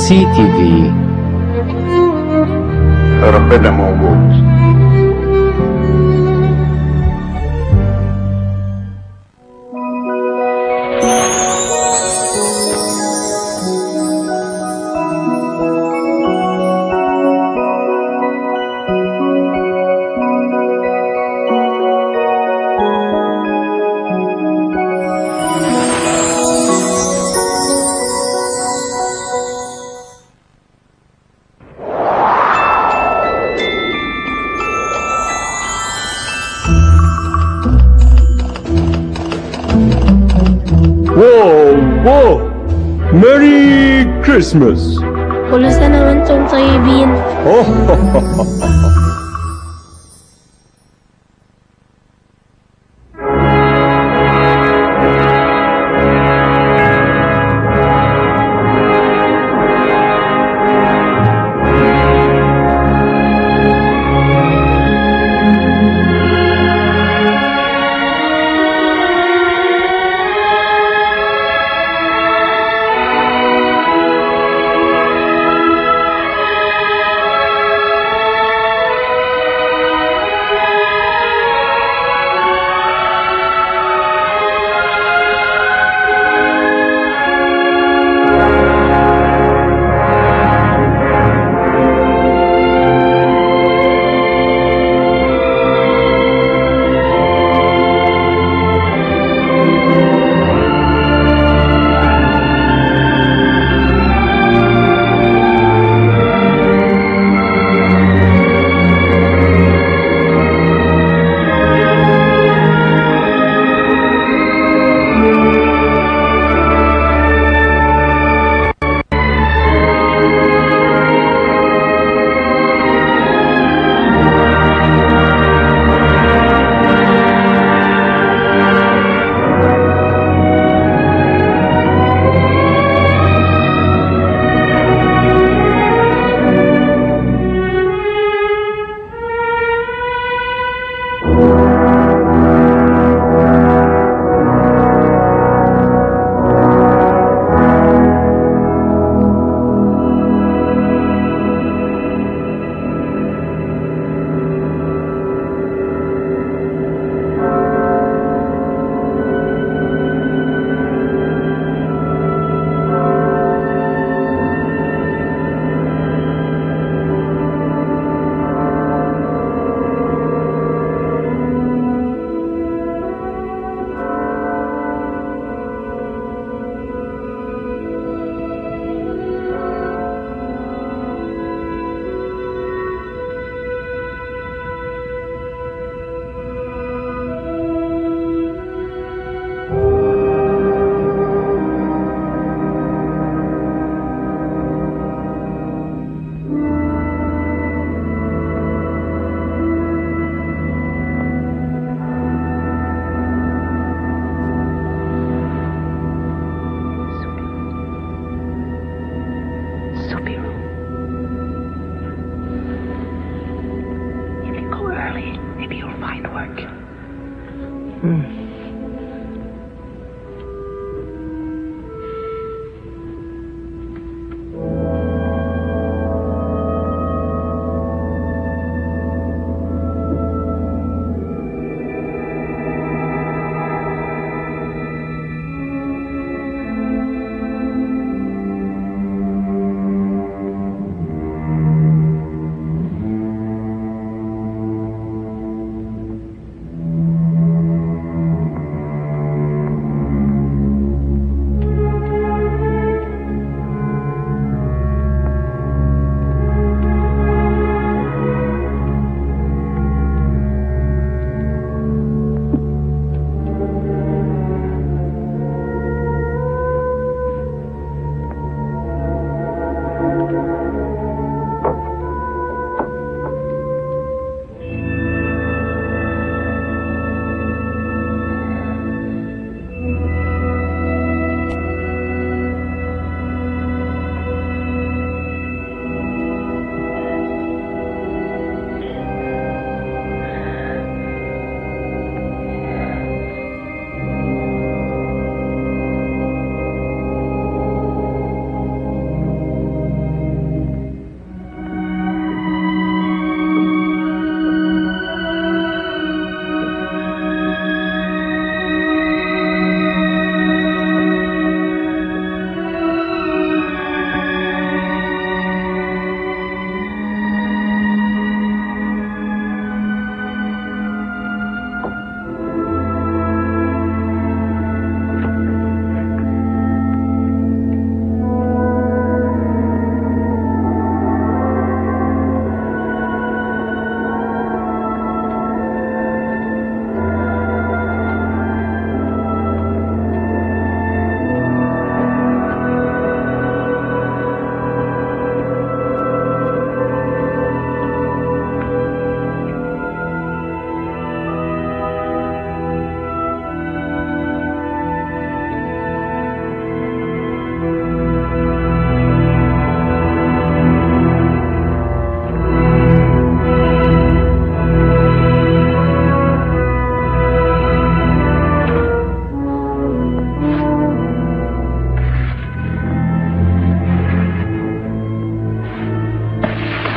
سي تي في. ربنا موجود. واو ميري كريسماس. كل سنة وانتم طيبين.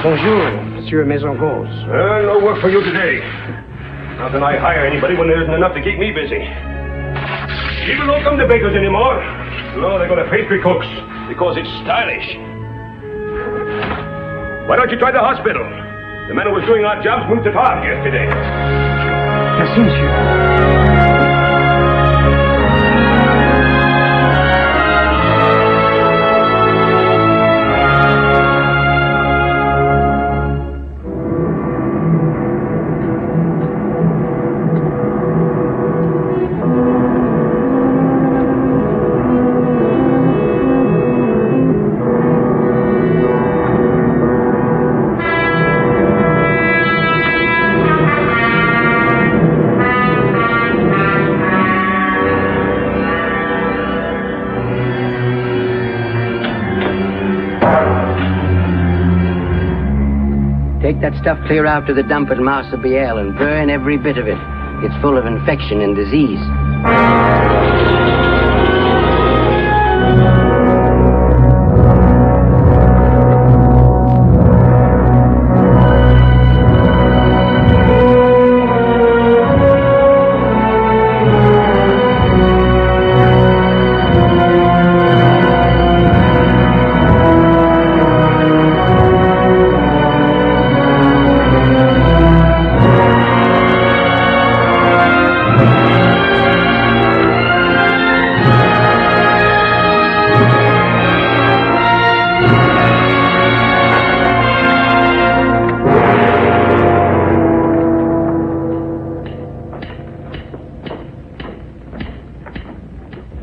Bonjour, Monsieur Maison-Gauze. No work for you today. How can I hire anybody when there isn't enough to keep me busy? People don't come to bakers anymore. No, they go to pastry cooks because it's stylish. Why don't you try the hospital? The man who was doing odd jobs moved to park yesterday. Merci, monsieur. Take that stuff clear out to the dump at Marsebielle and burn every bit of it. It's full of infection and disease.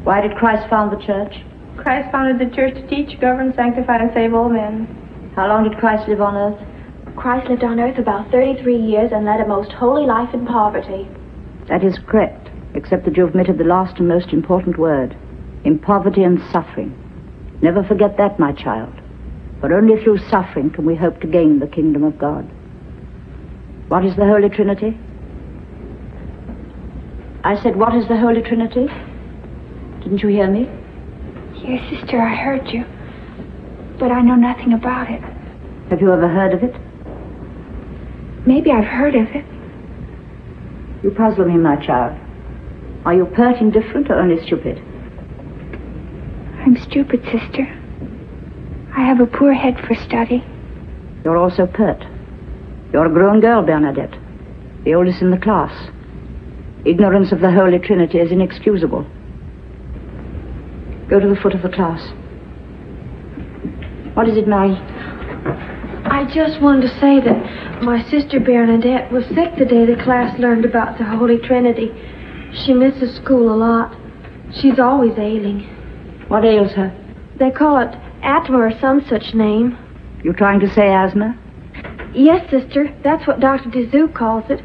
Why did Christ found the church? Christ founded the church to teach, govern, sanctify, and save all men. How long did Christ live on earth? Christ lived on earth about 33 years and led a most holy life in poverty. That is correct, except that you have omitted the last and most important word, in poverty and suffering. Never forget that, my child, for only through suffering can we hope to gain the kingdom of God. What is the Holy Trinity? I said, what is the Holy Trinity? Didn't you hear me? Yes, sister, I heard you. But I know nothing about it. Have you ever heard of it? Maybe I've heard of it. You puzzle me, my child. Are you pert, indifferent, or only stupid? I'm stupid, sister. I have a poor head for study. You're also pert. You're a grown girl, Bernadette. The oldest in the class. Ignorance of the Holy Trinity is inexcusable. Go to the foot of the class. What is it, Marie? I just wanted to say that my sister Bernadette was sick the day the class learned about the Holy Trinity. She misses school a lot. She's always ailing. What ails her? They call it asthma or some such name. You trying to say asthma? Yes, sister. That's what Dr. Dezou calls it.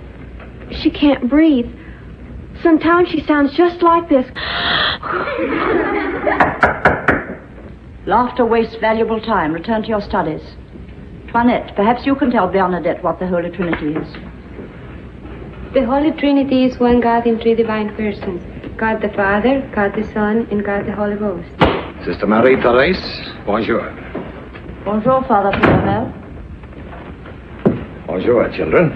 She can't breathe. Sometimes she sounds just like this. Laughter wastes valuable time. Return to your studies. Toinette, perhaps you can tell Bernadette what the Holy Trinity is. The Holy Trinity is one God in three divine persons. God the Father, God the Son, and God the Holy Ghost. Sister Marie-Therese, bonjour. Bonjour, Father Philomer. Bonjour, children.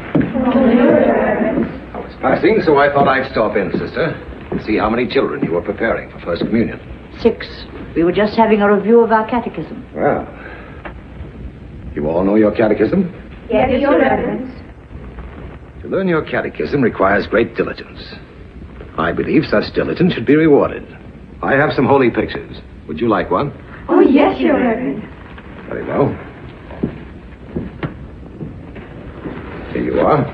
I was passing, so I thought I'd stop in, sister, and see how many children you were preparing for First Communion. 6. We were just having a review of our catechism. Well, you all know your catechism? Yes, Your Reverence. To learn your catechism requires great diligence. I believe such diligence should be rewarded. I have some holy pictures. Would you like one? Oh, yes, Your Reverence. Very well. Here you are.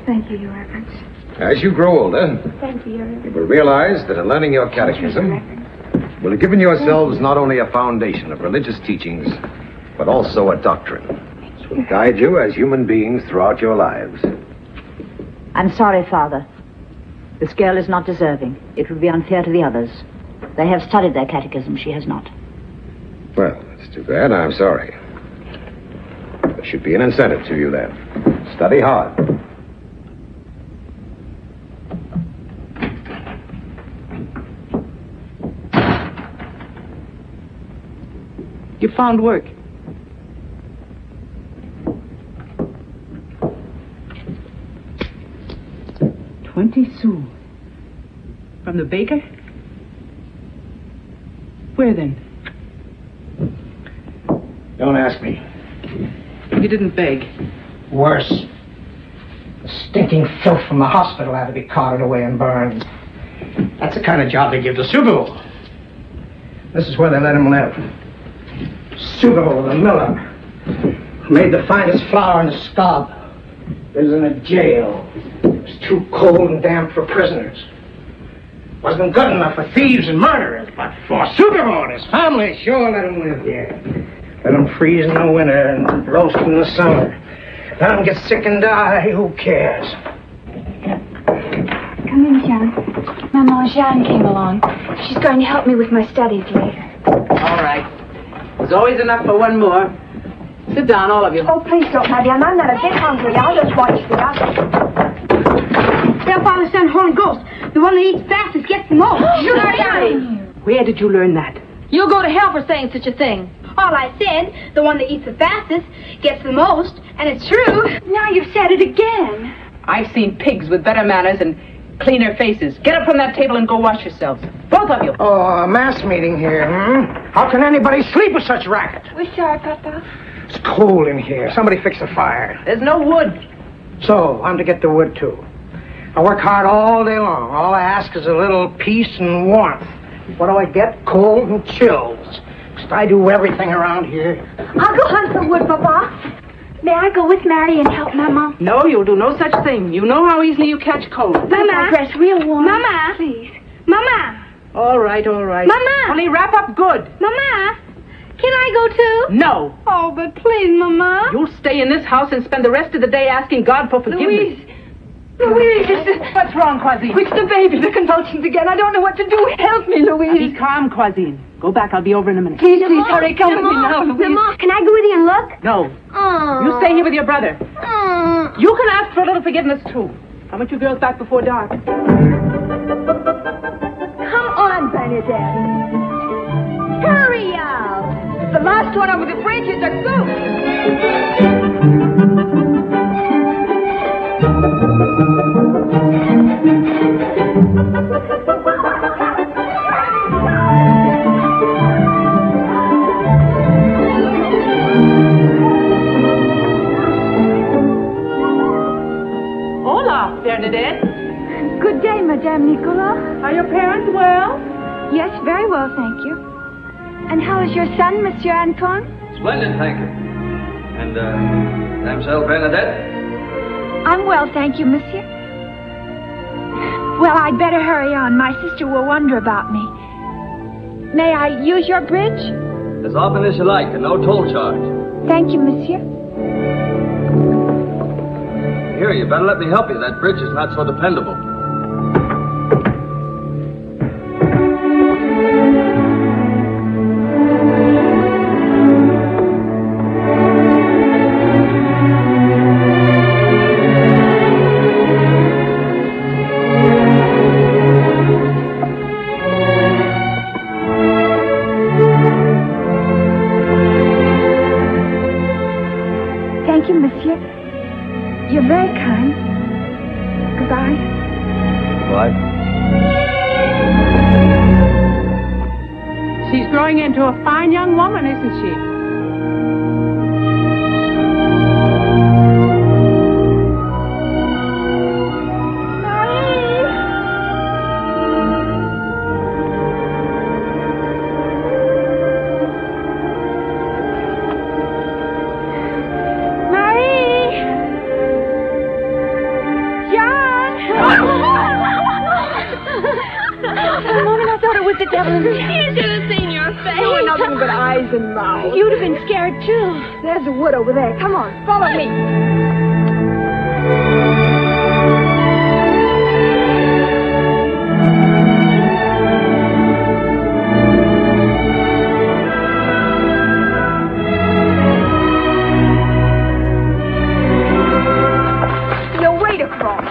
Thank you, Your Reverence. As you grow older, Thank you, Your Reverence. you will realize that in learning your catechism, you will have given yourselves not only a foundation of religious teachings, but also a doctrine which will guide you as human beings throughout your lives. I'm sorry, Father. This girl is not deserving. It would be unfair to the others. They have studied their catechism. She has not. Well, that's too bad. I'm sorry. There should be an incentive to you then. Study hard. You found work. $20 from the baker? Where then? Don't ask me. You didn't beg. Worse. The stinking filth from the hospital had to be carted away and burned. That's the kind of job they give to Subaru. This is where they let him live. Subaru, the miller, made the finest flour in the scab. Lives in a jail. It's too cold and damp for prisoners. Wasn't good enough for thieves and murderers, but for Subaru and his family, sure let him live here. Let him freeze in the winter and roast in the summer. Let him get sick and die, who cares? Come in, Jean. Maman Jeanne came along. She's going to help me with my studies later. All right. There's always enough for one more. Sit down, all of you. Oh, please don't, Marianne. I'm not a bit hungry. I'll just watch the others. Their Father, Son, Holy Ghost. The one that eats fastest gets the most. Where did you learn that? You'll go to hell for saying such a thing. All I said, the one that eats the fastest gets the most, and it's true. Now you've said it again. I've seen pigs with better manners and cleaner faces. Get up from that table and go wash yourselves. Both of you. Oh, a mass meeting here, How can anybody sleep with such racket? We're sorry, Papa. It's cold in here. Somebody fix a fire. There's no wood. So, I'm to get the wood, too. I work hard all day long. All I ask is a little peace and warmth. What do I get? Cold and chills. 'Cause I do everything around here. I'll go hunt for wood, Papa. May I go with Mary and help Mama? No, you'll do no such thing. You know how easily you catch cold. Mama. I dress real warm. Mama. Please. Mama. All right, all right. Mama. Only wrap up good. Mama. Can I go too? No. Oh, but please, Mama. You'll stay in this house and spend the rest of the day asking God for forgiveness. Louise. What's wrong, Quasine? It's the baby. The convulsions again. I don't know what to do. Help me, Louise. Be calm, Quasine. Go back. I'll be over in a minute. Please, hurry. Come with me now, Louise. Mama, can I go with you and look? No. Oh. You stay here with your brother. Oh. You can ask for a little forgiveness, too. I want you girls back before dark. Come on, Bernadette. Hurry up. The last one over the bridge is a goose. Hola, Bernadette. Good day, Madame Nicola. Are your parents well? Yes, very well, thank you. And how is your son, Monsieur Antoine? Splendid, thank you. And, Mademoiselle Bernadette? I'm well, thank you, Monsieur. Well, I'd better hurry on. My sister will wonder about me. May I use your bridge? As often as you like, and no toll charge. Thank you, Monsieur. Here, you better let me help you. That bridge is not so dependable. Thank you, Monsieur. You're very kind. Goodbye. Bye. She's growing into a fine young woman, isn't she? The devil in me. You should have seen your face. No, nothing but eyes and mouths. You'd have been scared, too. There's the wood over there. Come on, follow me. No way to cross.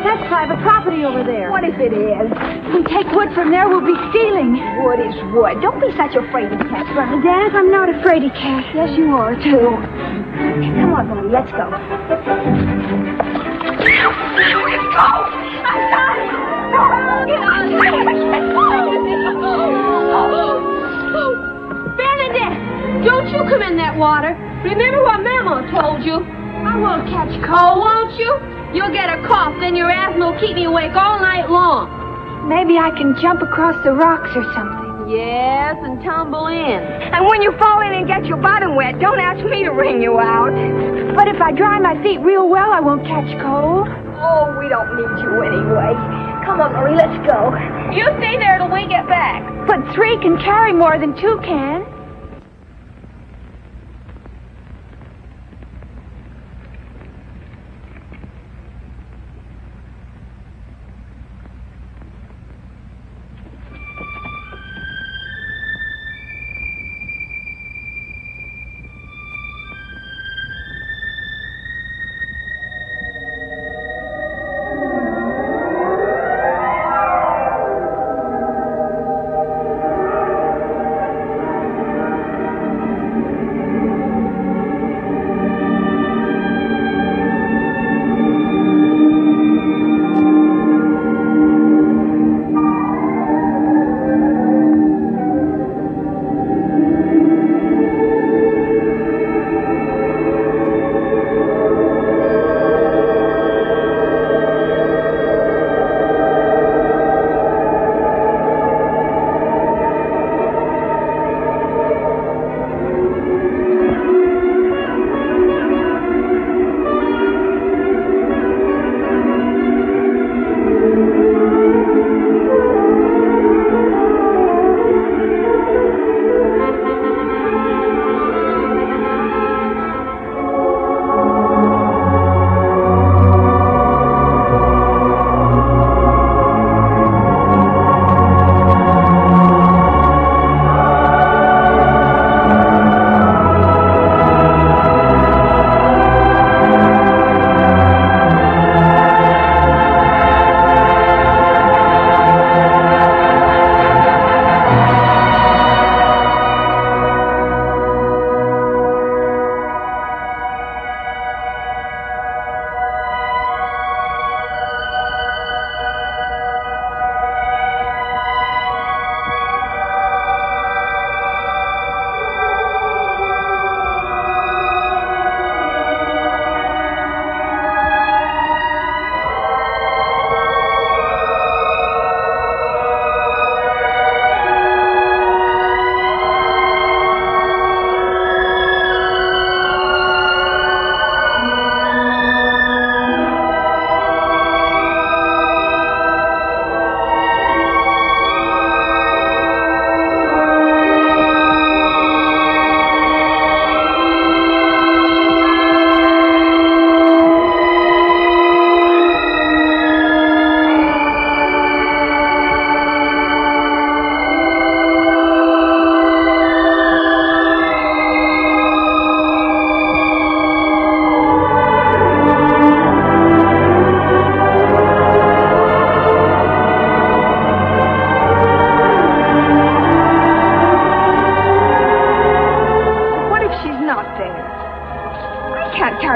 That's private property over there. What if it is? If we take wood from there, we'll be stealing. Wood is wood. Don't be such a fraidy cat. Bernadette, I'm not a fraidy cat. Yes, you are, too. Come on, Molly, let's go. Let's go! I'm sorry! Bernadette, don't you come in that water. Remember what Mama told you. I won't catch cold, won't you? You'll get a cough, then your asthma will keep me awake all night long. Maybe I can jump across the rocks or something. Yes, and tumble in. And when you fall in and get your bottom wet, don't ask me to wring you out. But if I dry my feet real well, I won't catch cold. Oh, we don't need you anyway. Come on, Marie, let's go. You stay there till we get back. But 3 can carry more than 2 can.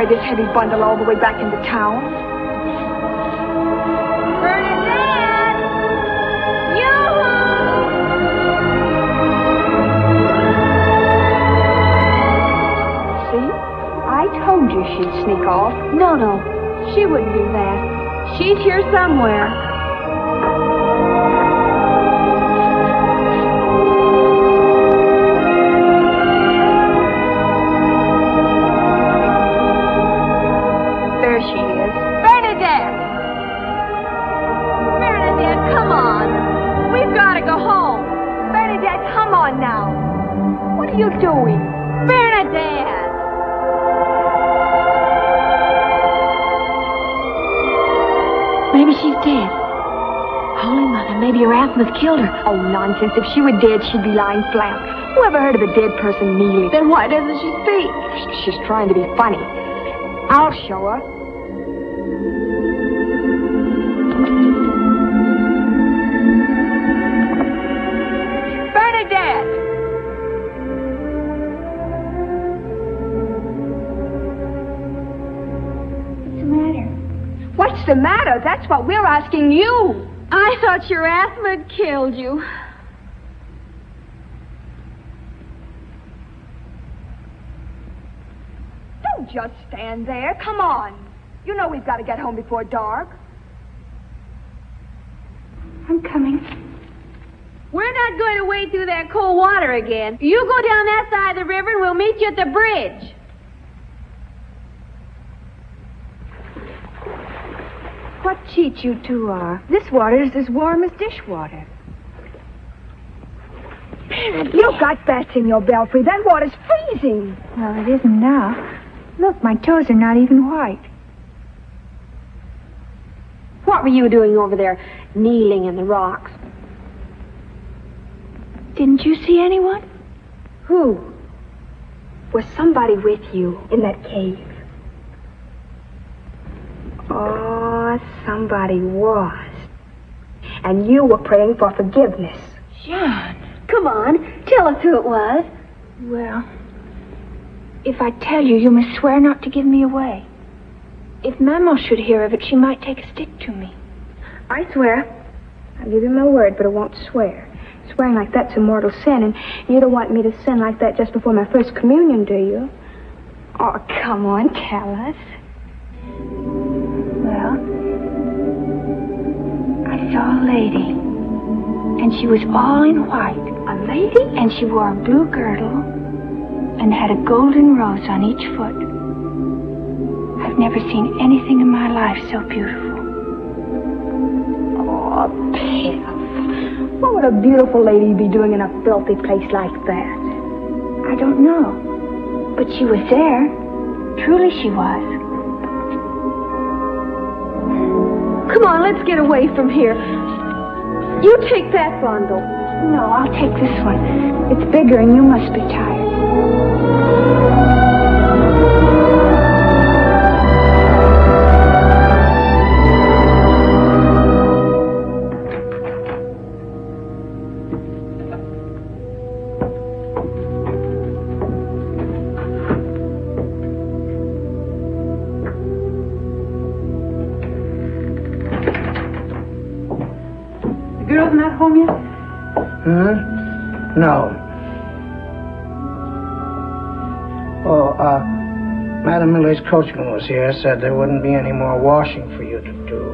carry this heavy bundle all the way back into town? Bernadette! See? I told you she'd sneak off. No, she wouldn't do that. She's here somewhere. There she is. Bernadette! Bernadette, come on. We've got to go home. Bernadette, come on now. What are you doing? Bernadette! Maybe she's dead. Holy Mother, maybe her asthma's killed her. Oh, nonsense. If she were dead, she'd be lying flat. Who ever heard of a dead person kneeling? Then why doesn't she speak? She's trying to be funny. I'll show her. Bernadette! What's the matter? What's the matter? That's what we're asking you. I thought your asthma had killed you. Don't just stand there. Come on. You know we've got to get home before dark. I'm coming. We're not going to wade through that cold water again. You go down that side of the river and we'll meet you at the bridge. What cheat you two are. This water is as warm as dishwater. You've got bats in your belfry. That water's freezing. Well, it isn't now. Look, my toes are not even white. What were you doing over there, kneeling in the rocks? Didn't you see anyone? Who? Was somebody with you in that cave? Oh, somebody was. And you were praying for forgiveness. John. Come on, tell us who it was. Well, if I tell you, you must swear not to give me away. If Mamma should hear of it, she might take a stick to me. I swear. I'll give you my word, but I won't swear. Swearing like that's a mortal sin, and you don't want me to sin like that just before my first communion, do you? Oh, come on, tell us. Well, I saw a lady, and she was all in white. A lady? And she wore a blue girdle and had a golden rose on each foot. I've never seen anything in my life so beautiful. Oh, Piff. What would a beautiful lady be doing in a filthy place like that? I don't know. But she was there. Truly she was. Come on, let's get away from here. You take that bundle. No, I'll take this one. It's bigger and you must be tired. The girl's not home yet? No. Oh, Madam Miller's coachman was here, said there wouldn't be any more washing for you to do.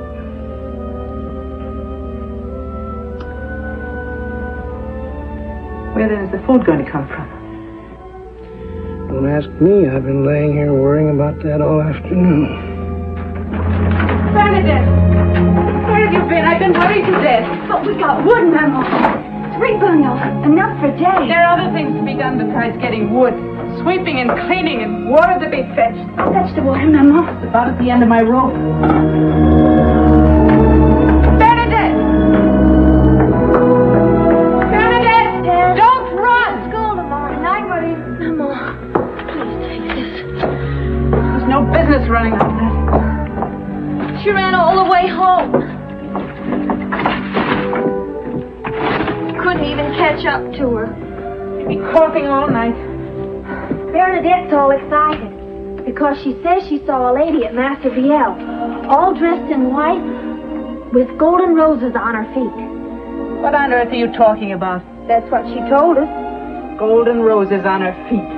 Where then is the food going to come from? Don't ask me. I've been laying here worrying about that all afternoon. Bernadette! Where have you been? I've been worried to death. But we got wood, Mamma. 3 bundles. Enough for a day. There are other things to be done besides getting wood. Sweeping and cleaning and water to be fetched. Fetch the water, Mamma. It's about at the end of my rope. Bernadette! Bernadette! Dad. Don't run! School tomorrow night, buddy. Mamma, please take this. There's no business running like that. She ran all the way home. Couldn't even catch up to her. You'd be coughing all night. Bernadette's all excited. because she says she saw a lady at Master Biel, all dressed in white, with golden roses on her feet. What on earth are you talking about? That's what she told us. Golden roses on her feet.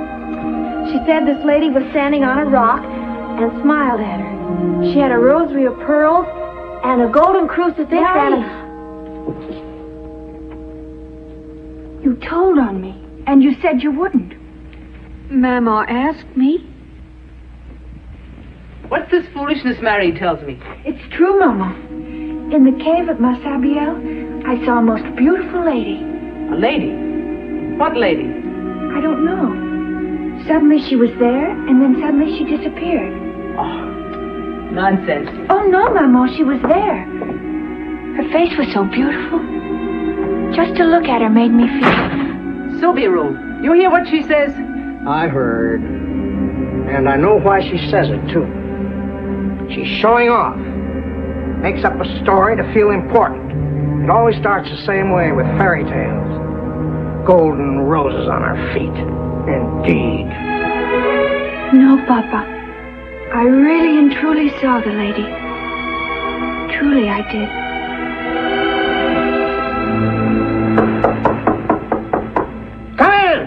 She said this lady was standing on a rock and smiled at her. She had a rosary of pearls and a golden crucifix and a... You told on me, and you said you wouldn't. Mama asked me. What's this foolishness Mary tells me? It's true, Mama. In the cave at Marsabiel, I saw a most beautiful lady. A lady? What lady? I don't know. Suddenly she was there, and then suddenly she disappeared. Oh, nonsense. Oh, no, Mama, she was there. Her face was so beautiful. Just to look at her made me feel... Subiru, you hear what she says? I heard. And I know why she says it, too. She's showing off. Makes up a story to feel important. It always starts the same way with fairy tales. Golden roses on her feet. Indeed. No, Papa. I really and truly saw the lady. Truly I did. Come in!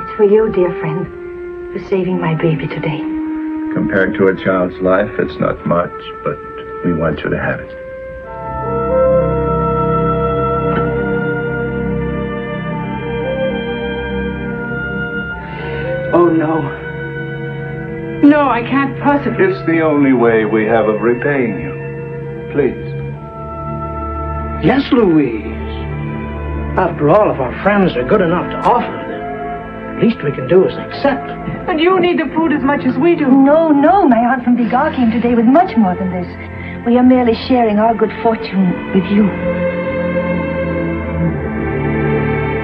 It's for you, dear friend, for saving my baby today. Compared to a child's life, it's not much, but we want you to have it. Oh, no. No, I can't possibly. It's the only way we have of repaying you. Please. Yes, Louise. After all, if our friends are good enough to offer, then the least we can do is accept. And you need the food as much as we do. No, no, my aunt from Bigar came today with much more than this. We are merely sharing our good fortune with you.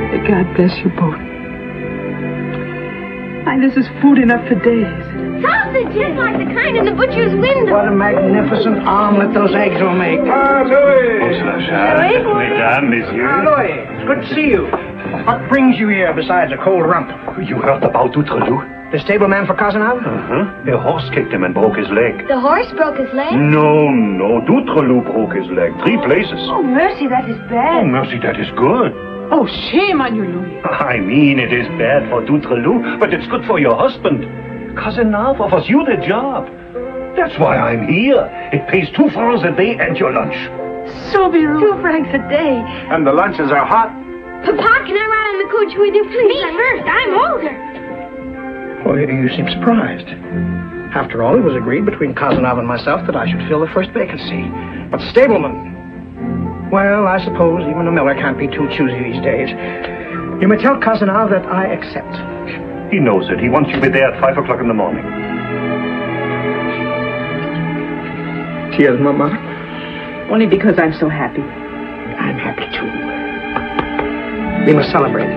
May God bless you both. Why, this is food enough for days. Sausages like the kind in the butcher's window. What a magnificent omelet those eggs will make. Louis! Mesdames, messieurs. Louis, it's good to see you. What brings you here besides a cold rump? You heard about Dutroux? The stableman for Cazenave? Uh-huh. A horse kicked him and broke his leg. The horse broke his leg? No, Dutroux broke his leg. 3 places. Oh, mercy, that is bad. Oh, mercy, that is good. Oh, shame on you, Louis. I mean, it is bad for Dutroux, but it's good for your husband. Cazenave offers you the job. That's why I'm here. It pays 2 francs a day and your lunch. Subiru. 2 francs a day. And the lunches are hot. Papa, can I ride in the coach with you, please? Me first. I'm older. Well, you seem surprised. After all, it was agreed between Cazenave and myself that I should fill the first vacancy. But stableman... Well, I suppose even a miller can't be too choosy these days. You may tell Cazenave that I accept. He knows it. He wants you to be there at 5 o'clock in the morning. Tears, Mama? Only because I'm so happy. I'm happy, too. We must celebrate.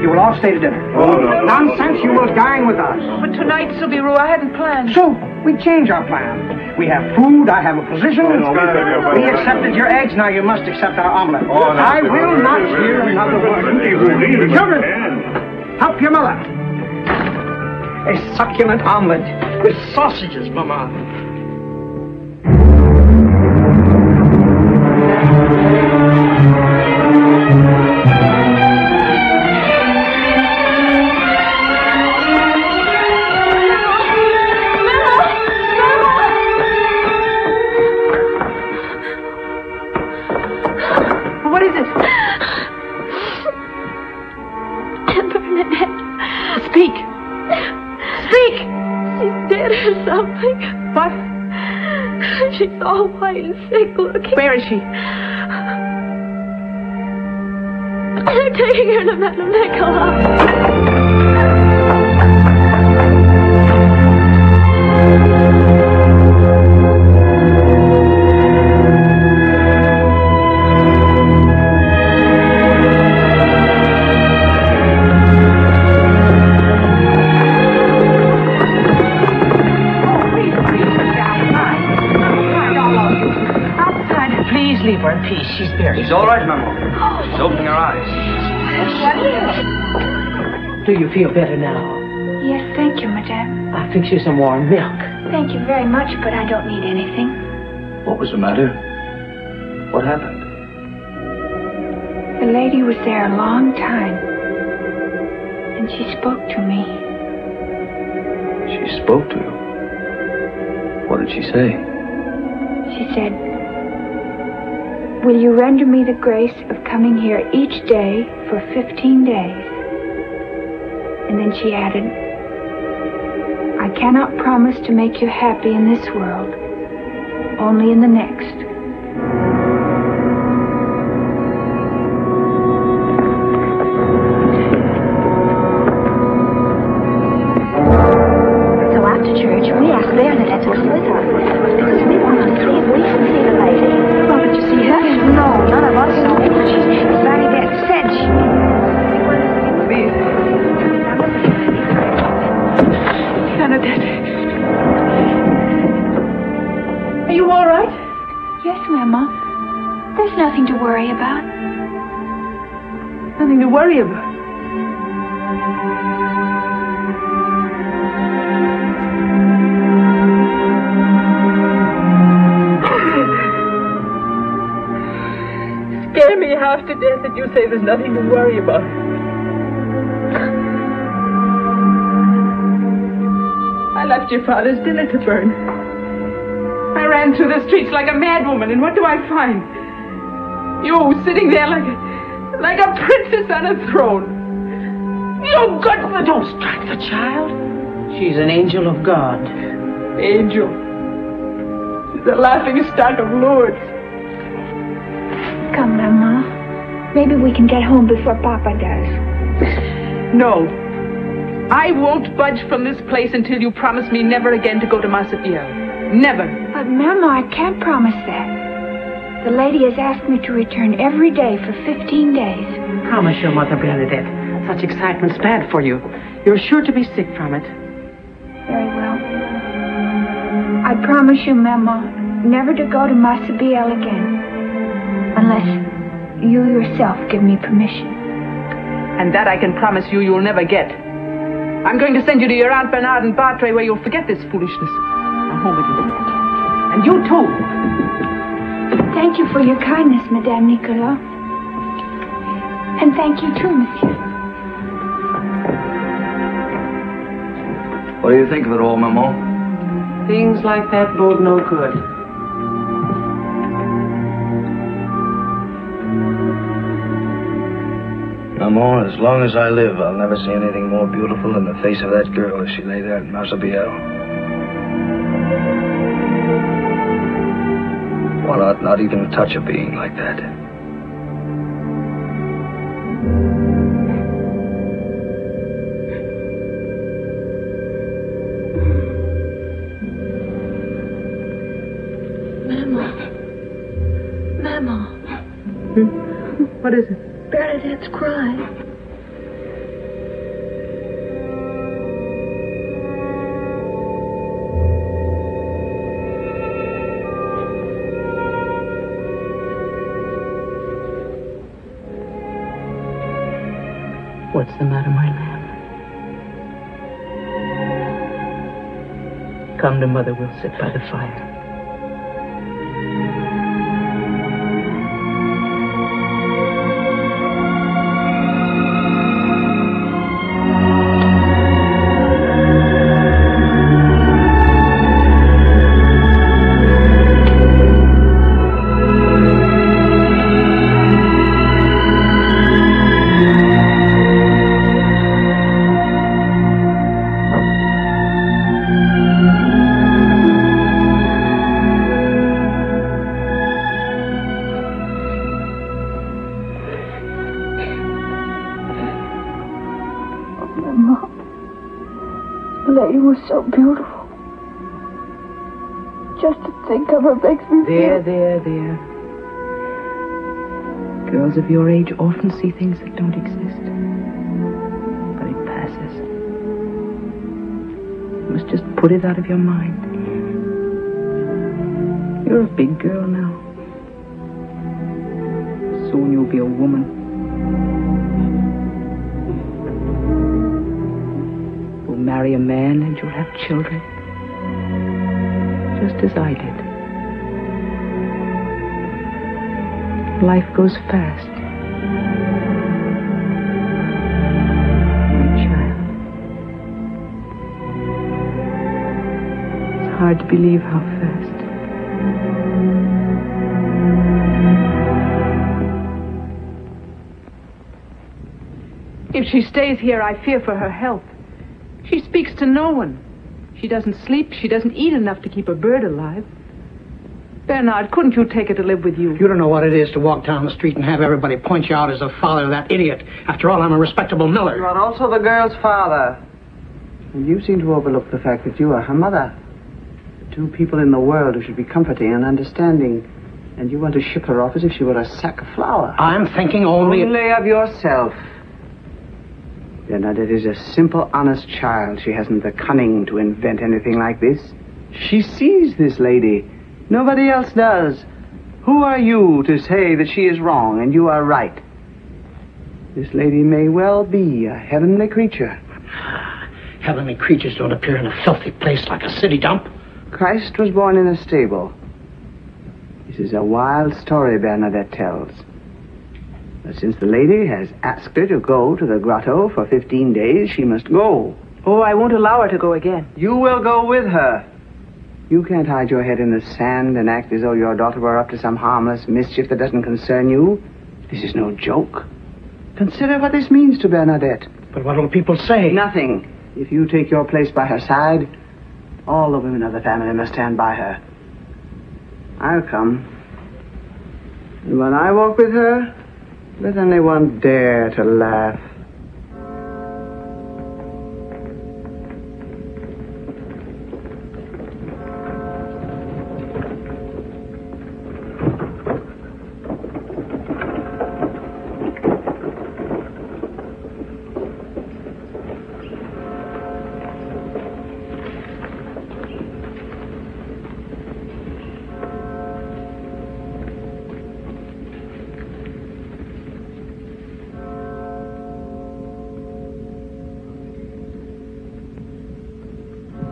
You will all stay to dinner. Oh, no. Nonsense, you will dine with us. But tonight, Subiru, I hadn't planned. So, we change our plan. We have food, I have a position. We accepted your eggs, now you must accept our omelet. I will not hear another word. Children, help your mother. A succulent omelet with sausages, Mama. What is it? Bernadette. Speak. Speak! She's dead or something. What? She's all white and sick looking. Where is she? They're taking her to Madame Nicola. peace. She's very... She's all right, Mamo. She's opening her eyes. Do you feel better now? Yes, thank you, madame. I'll fix you some warm milk. Thank you very much, but I don't need anything. What was the matter? What happened? The lady was there a long time, and she spoke to me. She spoke to you? What did she say? She said, "Will you render me the grace of coming here each day for 15 days? And then she added, "I cannot promise to make you happy in this world, only in the next." So after church, we asked Bernadette to come with us, because we want to see if we can see the lady. Well, did you see her? No, none of us saw her. Bernadette said she... Bernadette. Are you all right? Yes, Mama. There's nothing to worry about. Nothing to worry about. Scare me half to death that you say there's nothing to worry about. I left your father's dinner to burn. I ran through the streets like a madwoman, and what do I find? You sitting there like a princess on a throne. You good for... Don't strike the child. She's an angel of God. Angel. She's the laughing stock of Lourdes. Come, Mama. Maybe we can get home before Papa does. No. I won't budge from this place until you promise me never again to go to Massabielle. Never. But, Mama, I can't promise that. The lady has asked me to return every day for 15 days. Promise your mother, Bernadette. Such excitement's bad for you. You're sure to be sick from it. Very well. I promise you, Mama, never to go to Massabielle again. Unless you yourself give me permission. And that I can promise you you'll never get. I'm going to send you to your Aunt Bernard in Bartray where you'll forget this foolishness. Now home with you. And you too. Thank you for your kindness, Madame Nicolas. And thank you too, Monsieur. What do you think of it all, Mamo? Things like that bode no good. Mamo, as long as I live, I'll never see anything more beautiful than the face of that girl as she lay there in Massabielle. One ought not even touch a being like that. Mama. What is it? Bernadette's crying. What's the matter, my lamb? Come to Mother, we'll sit by the fire. lady was so beautiful. Just to think of her makes me feel... There. Girls of your age often see things that don't exist. But it passes. You must just put it out of your mind. You're a big girl now. Soon you'll be a woman. You'll marry a man and you'll have children. Just as I did. Life goes fast. My child. It's hard to believe how fast. If she stays here, I fear for her health. She speaks to no one. She doesn't sleep. She doesn't eat enough to keep a bird alive. Bernard, couldn't you take her to live with you? You don't know what it is to walk down the street and have everybody point you out as the father of that idiot. After all, I'm a respectable miller. You are also the girl's father. And you seem to overlook the fact that you are her mother. The two people in the world who should be comforting and understanding. And you want to ship her off as if she were a sack of flour. I'm thinking only of yourself. Bernadette is a simple, honest child. She hasn't the cunning to invent anything like this. She sees this lady. Nobody else does. Who are you to say that she is wrong and you are right? This lady may well be a heavenly creature. Heavenly creatures don't appear in a filthy place like a city dump. Christ was born in a stable. This is a wild story Bernadette tells. But since the lady has asked her to go to the grotto for 15 days, she must go. Oh, I won't allow her to go again. You will go with her. You can't hide your head in the sand and act as though your daughter were up to some harmless mischief that doesn't concern you. This is no joke. Consider what this means to Bernadette. But what will people say? Nothing. If you take your place by her side, all the women of the family must stand by her. I'll come. And when I walk with her, let anyone dare to laugh.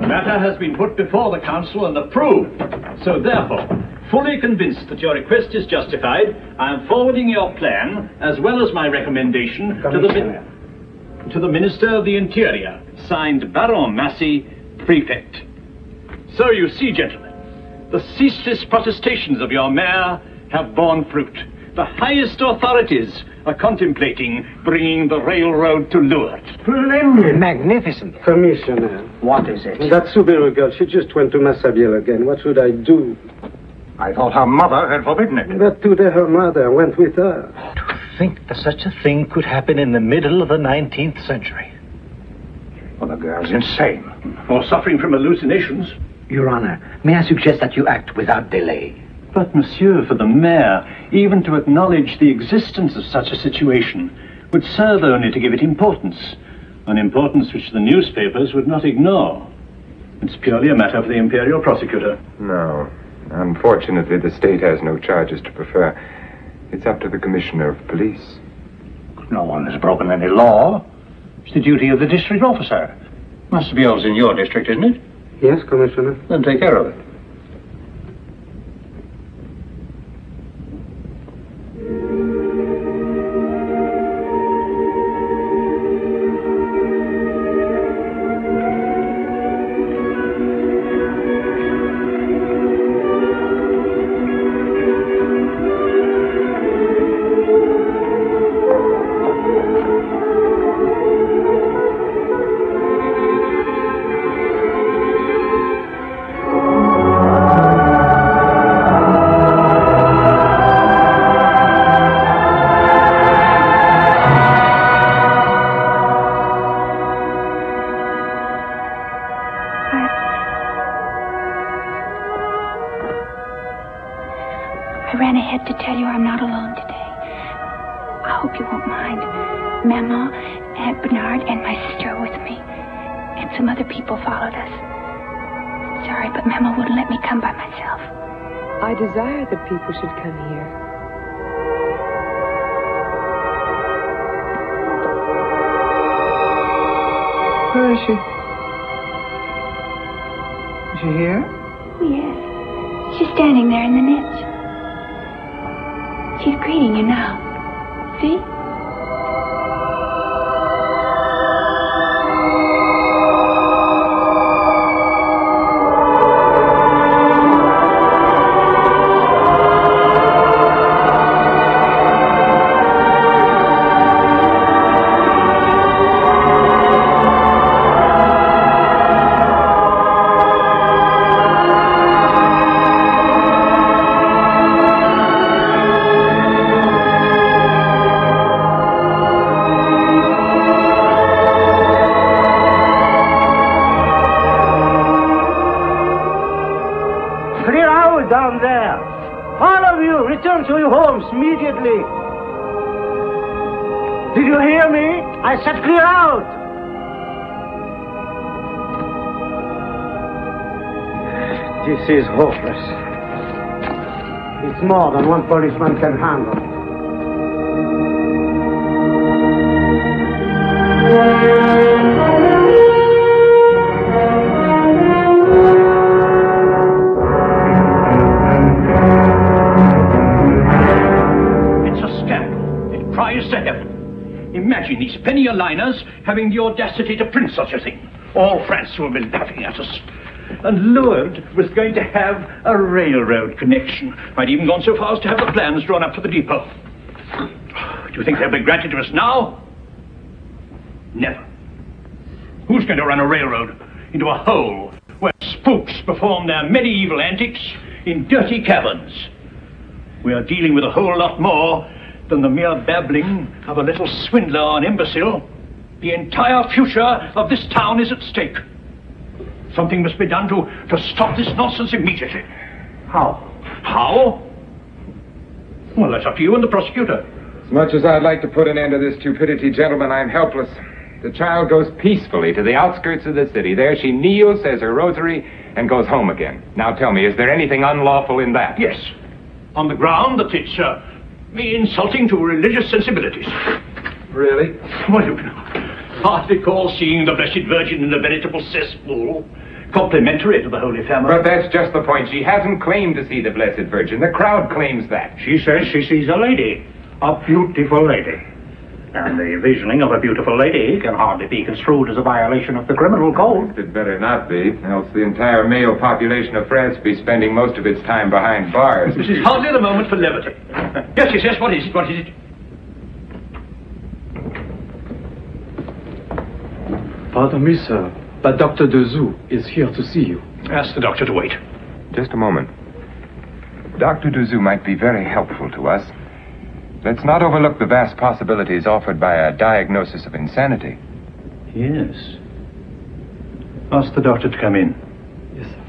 The matter has been put before the council and approved. So therefore, fully convinced that your request is justified, I am forwarding your plan, as well as my recommendation, to the Minister of the Interior, signed Baron Massey, Prefect. So you see, gentlemen, the ceaseless protestations of your mayor have borne fruit. The highest authorities are contemplating bringing the railroad to Lourdes. Splendid. Magnificent. Commissioner. What is it? That Subiru girl, she just went to Massabielle again. What should I do? I thought her mother had forbidden it. But today her mother went with her. To think that such a thing could happen in the middle of the 19th century. Well, the girl's insane. Or suffering from hallucinations. Your Honor, may I suggest that you act without delay? But, monsieur, for the mayor, even to acknowledge the existence of such a situation would serve only to give it importance, an importance which the newspapers would not ignore. It's purely a matter for the imperial prosecutor. No. Unfortunately, the state has no charges to prefer. It's up to the commissioner of police. No one has broken any law. It's the duty of the district officer. Massabielle's in your district, isn't it? Yes, Commissioner. Then take care of it. I ran ahead to tell you I'm not alone today. I hope you won't mind. Mama, Aunt Bernard, and my sister are with me. And some other people followed us. Sorry, but Mama wouldn't let me come by myself. I desire that people should come here. Where is she? Is she here? Oh, yes. She's standing there in the niche. She's greeting you now. See? Down there. All of you, return to your homes immediately. Did you hear me? I said clear out. This is hopeless. It's more than one policeman can handle. To heaven. Imagine these penny-a-liners having the audacity to print such a thing. All France will be laughing at us. And Lourdes was going to have a railroad connection. Might even gone so far as to have the plans drawn up for the depot. Do you think they'll be granted to us now? Never. Who's going to run a railroad into a hole where spooks perform their medieval antics in dirty caverns? We are dealing with a whole lot more than the mere babbling of a little swindler or an imbecile. The entire future of this town is at stake. Something must be done to stop this nonsense immediately. How? How? Well, that's up to you and the prosecutor. As much as I'd like to put an end to this stupidity, gentlemen, I'm helpless. The child goes peacefully to the outskirts of the city. There she kneels, says her rosary, and goes home again. Now tell me, is there anything unlawful in that? Yes. On the ground that it's insulting to religious sensibilities. Really? Well, you can hardly call seeing the Blessed Virgin in a veritable cesspool complimentary to the Holy Family. But that's just the point. She hasn't claimed to see the Blessed Virgin. The crowd claims that. She says she sees a lady. A beautiful lady. And the visioning of a beautiful lady can hardly be construed as a violation of the criminal code. It better not be, else the entire male population of France be spending most of its time behind bars. This is hardly the moment for levity. Yes, what is it? What is it? Pardon me, sir, but Dr. Dezou is here to see you. Ask the doctor to wait. Just a moment. Dr. Dezou might be very helpful to us. Let's not overlook the vast possibilities offered by a diagnosis of insanity. Yes. Ask the doctor to come in. Yes, sir.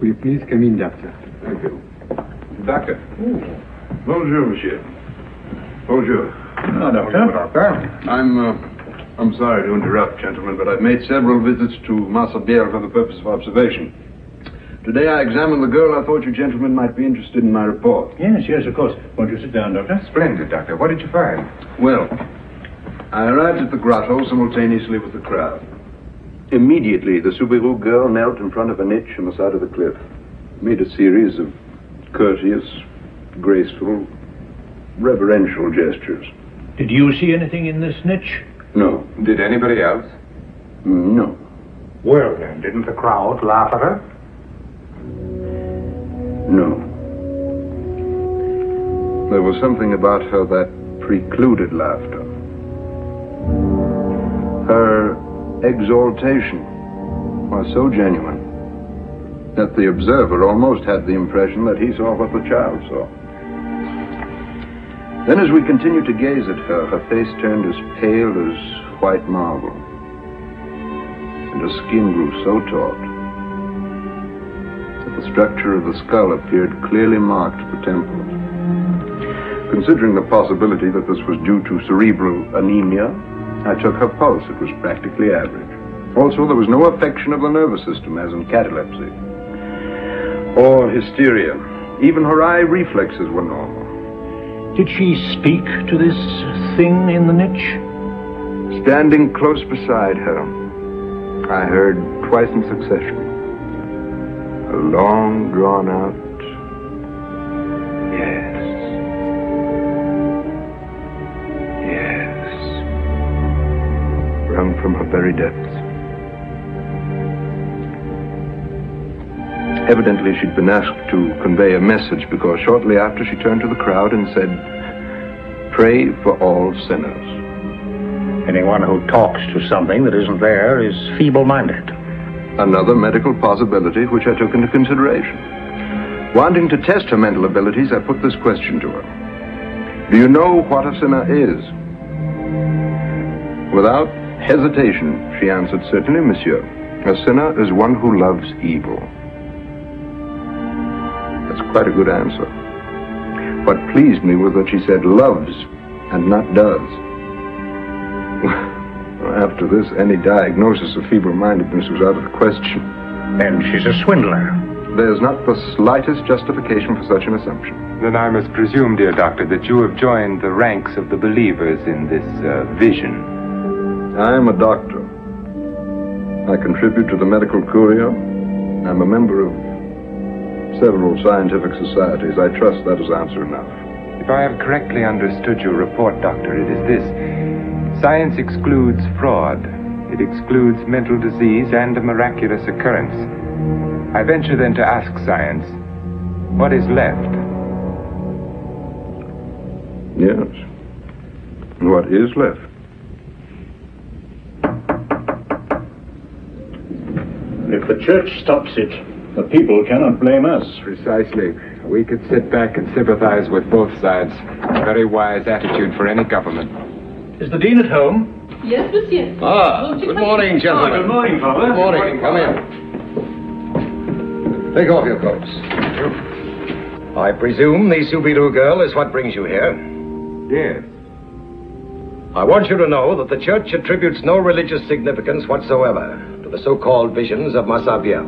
Will you please come in, doctor? Thank you. Doctor. Bonjour, monsieur. Bonjour. Hello, doctor. I'm sorry to interrupt, gentlemen, but I've made several visits to Massabielle for the purpose of observation. Today I examined the girl. I thought you gentlemen might be interested in my report. Yes, of course. Won't you sit down, Doctor? Splendid, Doctor. What did you find? Well, I arrived at the grotto simultaneously with the crowd. Immediately, the Subiru girl knelt in front of a niche on the side of the cliff, made a series of courteous, graceful, reverential gestures. Did you see anything in this niche? No. Did anybody else? No. Well, then, didn't the crowd laugh at her? No. There was something about her that precluded laughter. Her exaltation was so genuine that the observer almost had the impression that he saw what the child saw. Then as we continued to gaze at her, her face turned as pale as white marble, and her skin grew so taut that the structure of the skull appeared clearly marked at the temples. Considering the possibility that this was due to cerebral anemia, I took her pulse. It was practically average. Also, there was no affection of the nervous system, as in catalepsy, or hysteria. Even her eye reflexes were normal. Did she speak to this thing in the niche? Standing close beside her, I heard twice in succession a long drawn out yes. Yes. Wrung from her very depths. Evidently she'd been asked to convey a message, because shortly after she turned to the crowd and said, "Pray for all sinners." Anyone who talks to something that isn't there is feeble-minded. Another medical possibility which I took into consideration. Wanting to test her mental abilities, I put this question to her. "Do you know what a sinner is?" Without hesitation, she answered, "Certainly, monsieur. A sinner is one who loves evil." That's quite a good answer. What pleased me was that she said loves and not does. After this, any diagnosis of feeble-mindedness was out of the question. And she's a swindler. There's not the slightest justification for such an assumption. Then I must presume, dear doctor, that you have joined the ranks of the believers in this vision. I am a doctor. I contribute to the Medical Courier. I'm a member of several scientific societies. I trust that is answer enough. If I have correctly understood your report, doctor, it is this. Science excludes fraud. It excludes mental disease and a miraculous occurrence. I venture then to ask science, what is left? Yes. And what is left? If the church stops it, the people cannot blame us. Precisely. We could sit back and sympathize with both sides. A very wise attitude for any government. Is the dean at home? Yes, monsieur. Good morning, gentlemen. Good morning, Father. Good morning. Come in. Take off your coats. I presume the Subiru girl is what brings you here? Yes. I want you to know that the church attributes no religious significance whatsoever to the so-called visions of Massabielle.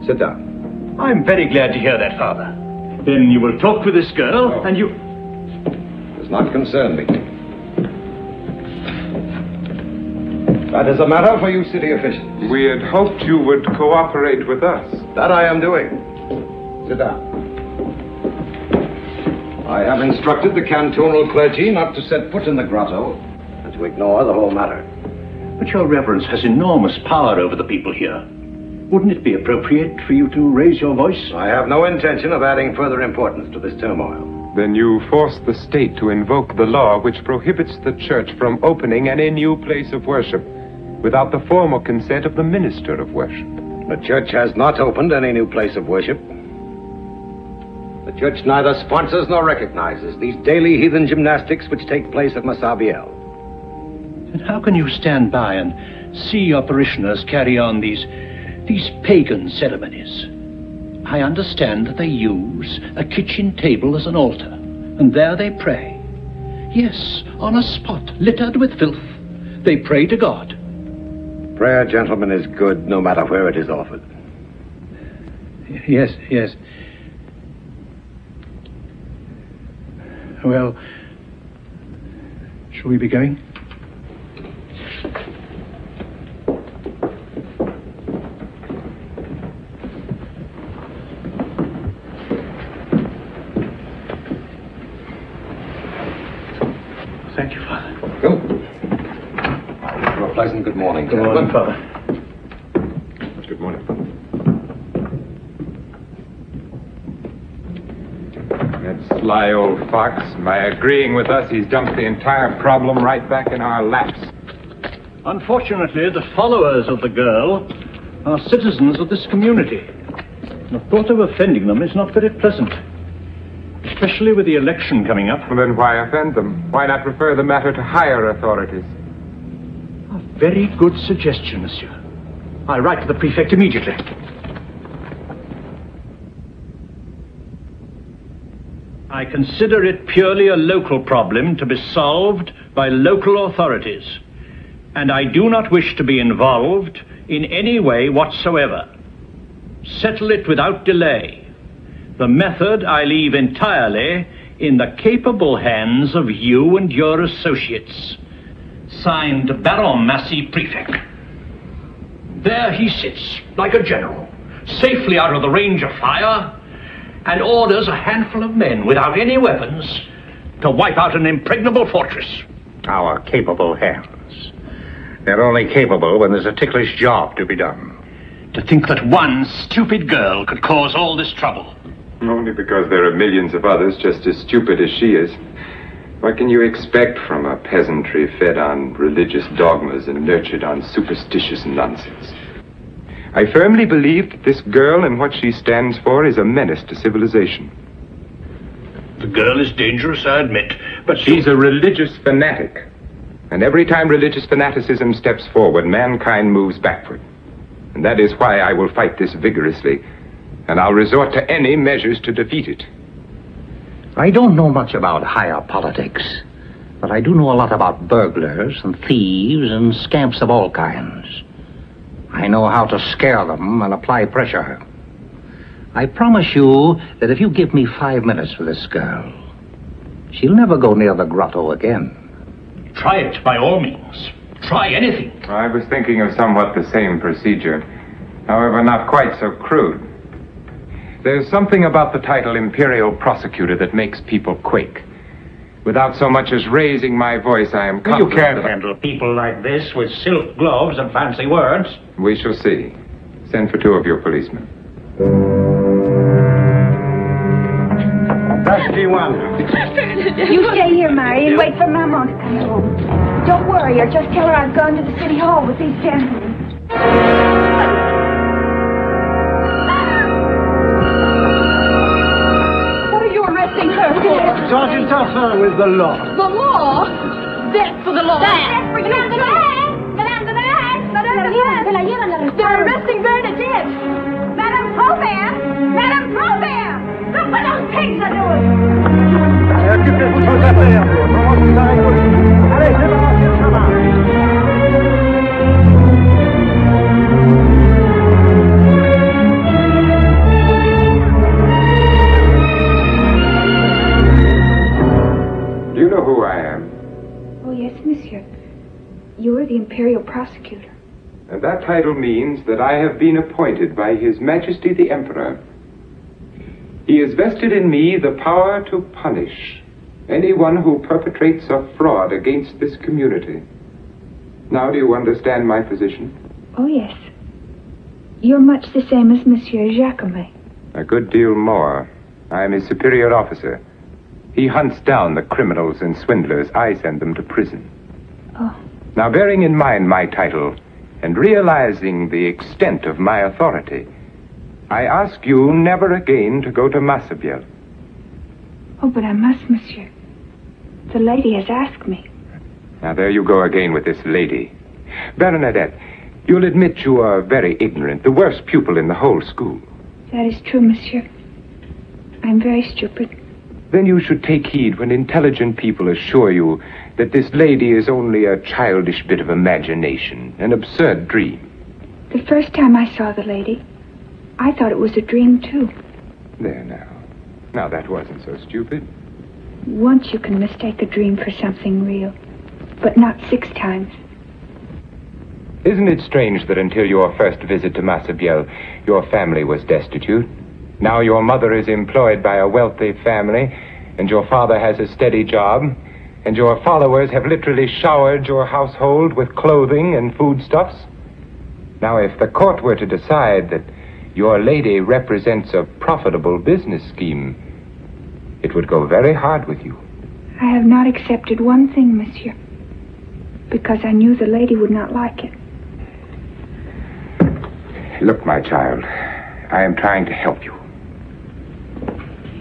Sit down. I'm very glad to hear that, Father. Then you will talk with this girl, and you... Does not concern me. That is a matter for you city officials. We had hoped you would cooperate with us. That I am doing. Sit down. I have instructed the cantonal clergy not to set foot in the grotto and to ignore the whole matter. But your reverence has enormous power over the people here. Wouldn't it be appropriate for you to raise your voice? I have no intention of adding further importance to this turmoil. Then you force the state to invoke the law which prohibits the church from opening any new place of worship without the formal consent of the minister of worship. The church has not opened any new place of worship. The church neither sponsors nor recognizes these daily heathen gymnastics which take place at Massabielle. And how can you stand by and see your parishioners carry on these pagan ceremonies? I understand that they use a kitchen table as an altar, and there they pray. Yes, on a spot littered with filth, they pray to God. Prayer, gentlemen, is good no matter where it is offered. Yes, yes. Well, shall we be going? Thank you, Father. Go. I wish you a pleasant good morning, Good morning, Father. Good morning. That sly old fox, by agreeing with us, he's dumped the entire problem right back in our laps. Unfortunately, the followers of the girl are citizens of this community. The thought of offending them is not very pleasant, especially with the election coming up. Well, then why offend them? Why not refer the matter to higher authorities? A very good suggestion, monsieur. I'll write to the prefect immediately. I consider it purely a local problem to be solved by local authorities, and I do not wish to be involved in any way whatsoever. Settle it without delay. The method I leave entirely in the capable hands of you and your associates. Signed, Baron Massey, Prefect. There he sits, like a general, safely out of the range of fire, and orders a handful of men without any weapons to wipe out an impregnable fortress. Our capable hands. They're only capable when there's a ticklish job to be done. To think that one stupid girl could cause all this trouble. Only because there are millions of others just as stupid as she is. What can you expect from a peasantry fed on religious dogmas and nurtured on superstitious nonsense? I firmly believe that this girl and what she stands for is a menace to civilization. The girl is dangerous, I admit, but she's a religious fanatic. And every time religious fanaticism steps forward, mankind moves backward. And that is why I will fight this vigorously, and I'll resort to any measures to defeat it. I don't know much about higher politics, but I do know a lot about burglars and thieves and scamps of all kinds. I know how to scare them and apply pressure. I promise you that if you give me 5 minutes for this girl, she'll never go near the grotto again. Try it, by all means. Try anything. I was thinking of somewhat the same procedure, however not quite so crude. There's something about the title Imperial Prosecutor that makes people quake. Without so much as raising my voice, I am confident... You can't handle people like this with silk gloves and fancy words. We shall see. Send for 2 of your policemen. That's G1. You stay here, Mary, and wait for Maman to come home. Don't worry her. Just tell her I've gone to the city hall with these gentlemen. What are you arresting her for? Sergeant Tarfin with the law. The law? That's for the law. That's for you. They're arresting Bernadette. Madame Probert! Madame Probert! Look what those pigs are doing! Occupez-vous de vos affaires. Comment vous arrêtez? Allez, c'est bon, c'est le travail. Do you know who I am? Oh, yes, monsieur. You are the Imperial Prosecutor. And that title means that I have been appointed by His Majesty the Emperor. He has vested in me the power to punish anyone who perpetrates a fraud against this community. Now do you understand my position? Oh, yes. You're much the same as Monsieur Jacomet. A good deal more. I am his superior officer. He hunts down the criminals and swindlers. I send them to prison. Oh. Now, bearing in mind my title and realizing the extent of my authority, I ask you never again to go to Massabielle. Oh, but I must, monsieur. The lady has asked me. Now, there you go again with this lady. Bernadette, you'll admit you are very ignorant, the worst pupil in the whole school. That is true, monsieur. I'm very stupid. Then you should take heed when intelligent people assure you that this lady is only a childish bit of imagination, an absurd dream. The first time I saw the lady, I thought it was a dream, too. There now. Now, that wasn't so stupid. Once you can mistake a dream for something real, but not 6 times. Isn't it strange that until your first visit to Massabielle, your family was destitute? Now your mother is employed by a wealthy family, and your father has a steady job, and your followers have literally showered your household with clothing and foodstuffs? Now, if the court were to decide that your lady represents a profitable business scheme, it would go very hard with you. I have not accepted one thing, monsieur, because I knew the lady would not like it. Look, my child, I am trying to help you.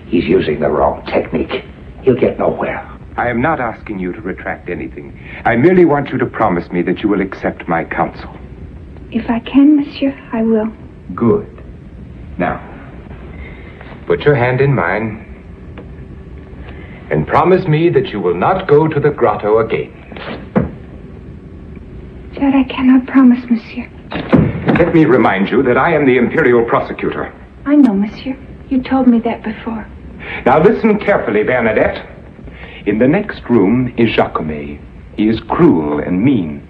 He's using the wrong technique. He'll get nowhere. I am not asking you to retract anything. I merely want you to promise me that you will accept my counsel. If I can, monsieur, I will. Good. Now, put your hand in mine and promise me that you will not go to the grotto again. That I cannot promise, monsieur. Let me remind you that I am the Imperial Prosecutor. I know, monsieur. You told me that before. Now listen carefully, Bernadette. In the next room is Jacome. He is cruel and mean.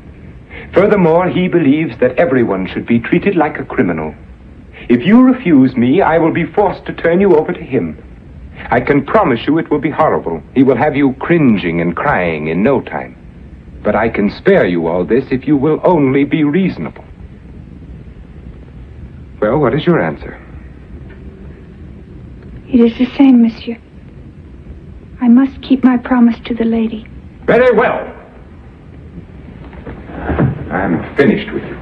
Furthermore, he believes that everyone should be treated like a criminal. If you refuse me, I will be forced to turn you over to him. I can promise you it will be horrible. He will have you cringing and crying in no time. But I can spare you all this if you will only be reasonable. Well, what is your answer? It is the same, monsieur. I must keep my promise to the lady. Very well. I'm finished with you.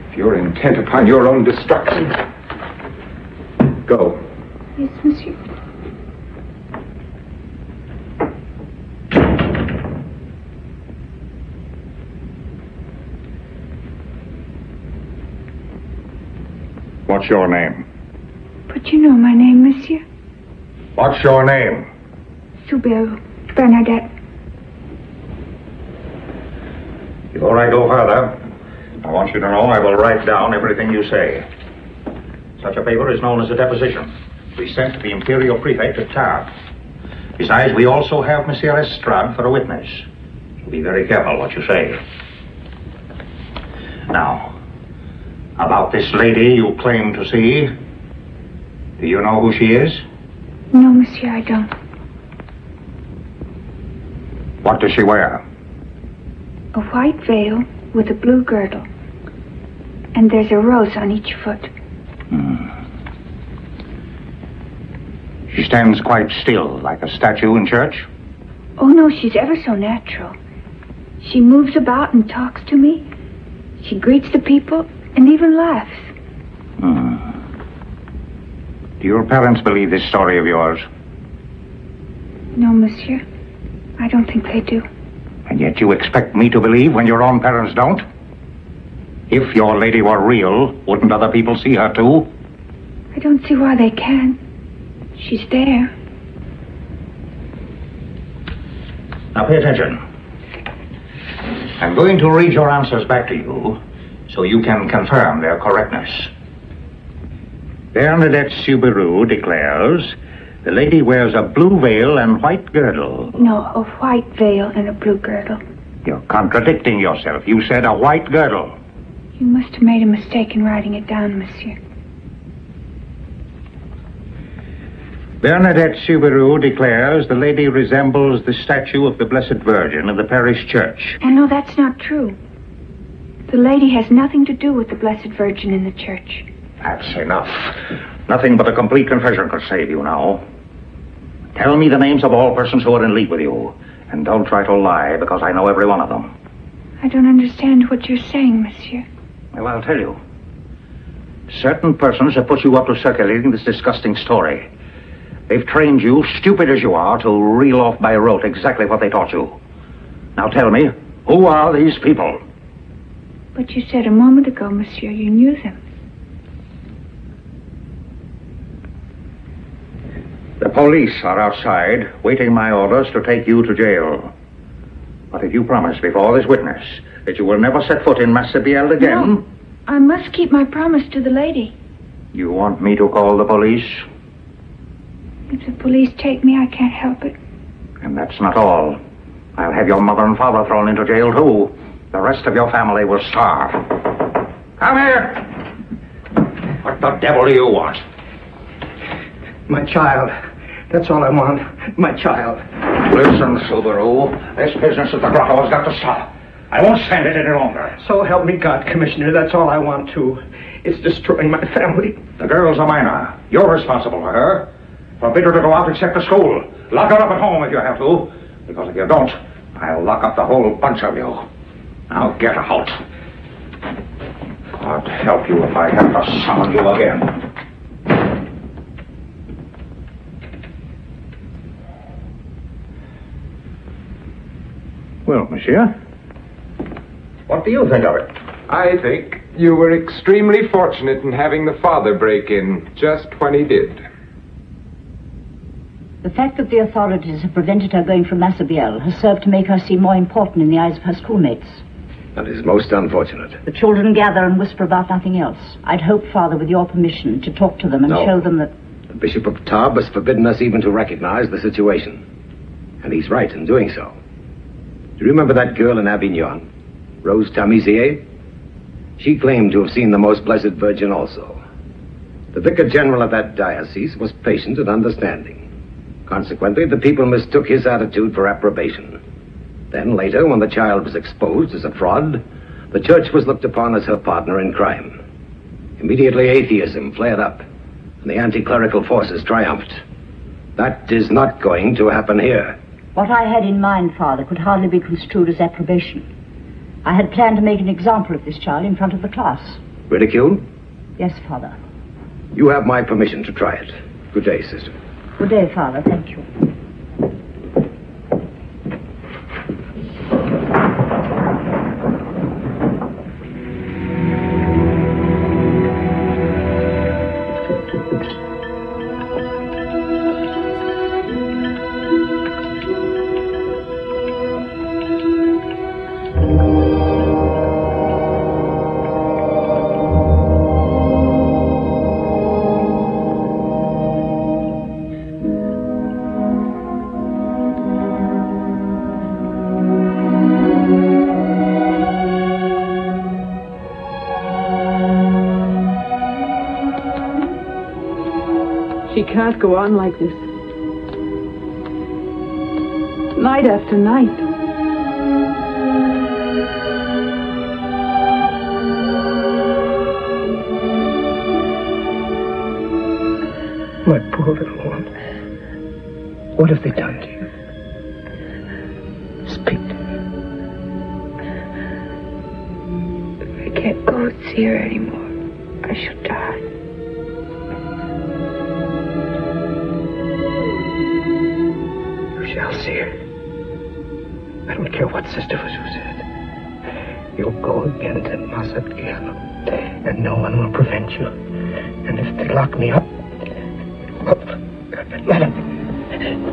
If you're intent upon your own destruction, go. Yes, monsieur. What's your name? But you know my name, monsieur. What's your name? Subaru Bernadette. Before I go further, I want you to know I will write down everything you say. Such a paper is known as a deposition. We sent to the Imperial Prefect at Tarbes. Besides, we also have Monsieur Estrade for a witness. So be very careful what you say. Now, about this lady you claim to see, do you know who she is? No, monsieur, I don't. What does she wear? A white veil with a blue girdle. And there's a rose on each foot. She stands quite still, like a statue in church? Oh, no, she's ever so natural. She moves about and talks to me. She greets the people and even laughs. Do your parents believe this story of yours? No, monsieur. I don't think they do. And yet you expect me to believe when your own parents don't? If your lady were real, wouldn't other people see her too? I don't see why they can. She's there. Now pay attention. I'm going to read your answers back to you so you can confirm their correctness. Bernadette Subaru declares the lady wears a blue veil and white girdle. No, a white veil and a blue girdle. You're contradicting yourself. You said a white girdle. You must have made a mistake in writing it down, monsieur. Bernadette Subaru declares the lady resembles the statue of the Blessed Virgin of the parish church. Oh, no, that's not true. The lady has nothing to do with the Blessed Virgin in the church. That's enough. Nothing but a complete confession could save you now. Tell me the names of all persons who are in league with you. And don't try to lie, because I know every one of them. I don't understand what you're saying, monsieur. Well, I'll tell you. Certain persons have put you up to circulating this disgusting story. They've trained you, stupid as you are, to reel off by rote exactly what they taught you. Now tell me, who are these people? But you said a moment ago, monsieur, you knew them. The police are outside, waiting my orders to take you to jail. But if you promise before this witness that you will never set foot in Massabielle again... No, I must keep my promise to the lady. You want me to call the police? If the police take me, I can't help it. And that's not all. I'll have your mother and father thrown into jail, too. The rest of your family will starve. Come here! What the devil do you want? My child. That's all I want. My child. Listen, Subaru. This business at the grotto has got to stop. I won't stand it any longer. So help me God, Commissioner. That's all I want, too. It's destroying my family. The girl's a minor. You're responsible for her. Forbid her to go out except for school. Lock her up at home if you have to. Because if you don't, I'll lock up the whole bunch of you. Now get out. God help you if I have to summon you again. Well, monsieur, what do you think of it? I think you were extremely fortunate in having the father break in just when he did. The fact that the authorities have prevented her going from Massabielle has served to make her seem more important in the eyes of her schoolmates. That is most unfortunate. The children gather and whisper about nothing else. I'd hope, Father, with your permission, to talk to them and No. show them that... The Bishop of Tarbes has forbidden us even to recognize the situation. And he's right in doing so. Do you remember that girl in Avignon, Rose Tamizier? She claimed to have seen the Most Blessed Virgin also. The Vicar General of that diocese was patient and understanding. Consequently, the people mistook his attitude for approbation. Then later, when the child was exposed as a fraud, the church was looked upon as her partner in crime. Immediately, atheism flared up, and the anti-clerical forces triumphed. That is not going to happen here. What I had in mind, Father, could hardly be construed as approbation. I had planned to make an example of this child in front of the class. Ridicule? Yes, Father. You have my permission to try it. Good day, sister. Good day, Father. Thank you. She can't go on like this. Night after night. My poor little one. What have they done to you? Speak to me. I can't go and see her anymore. I shall die. You shall see her. I don't care what Sister Fuzu said. You'll go again to Massabielle, and no one will prevent you. And if they lock me up, let them.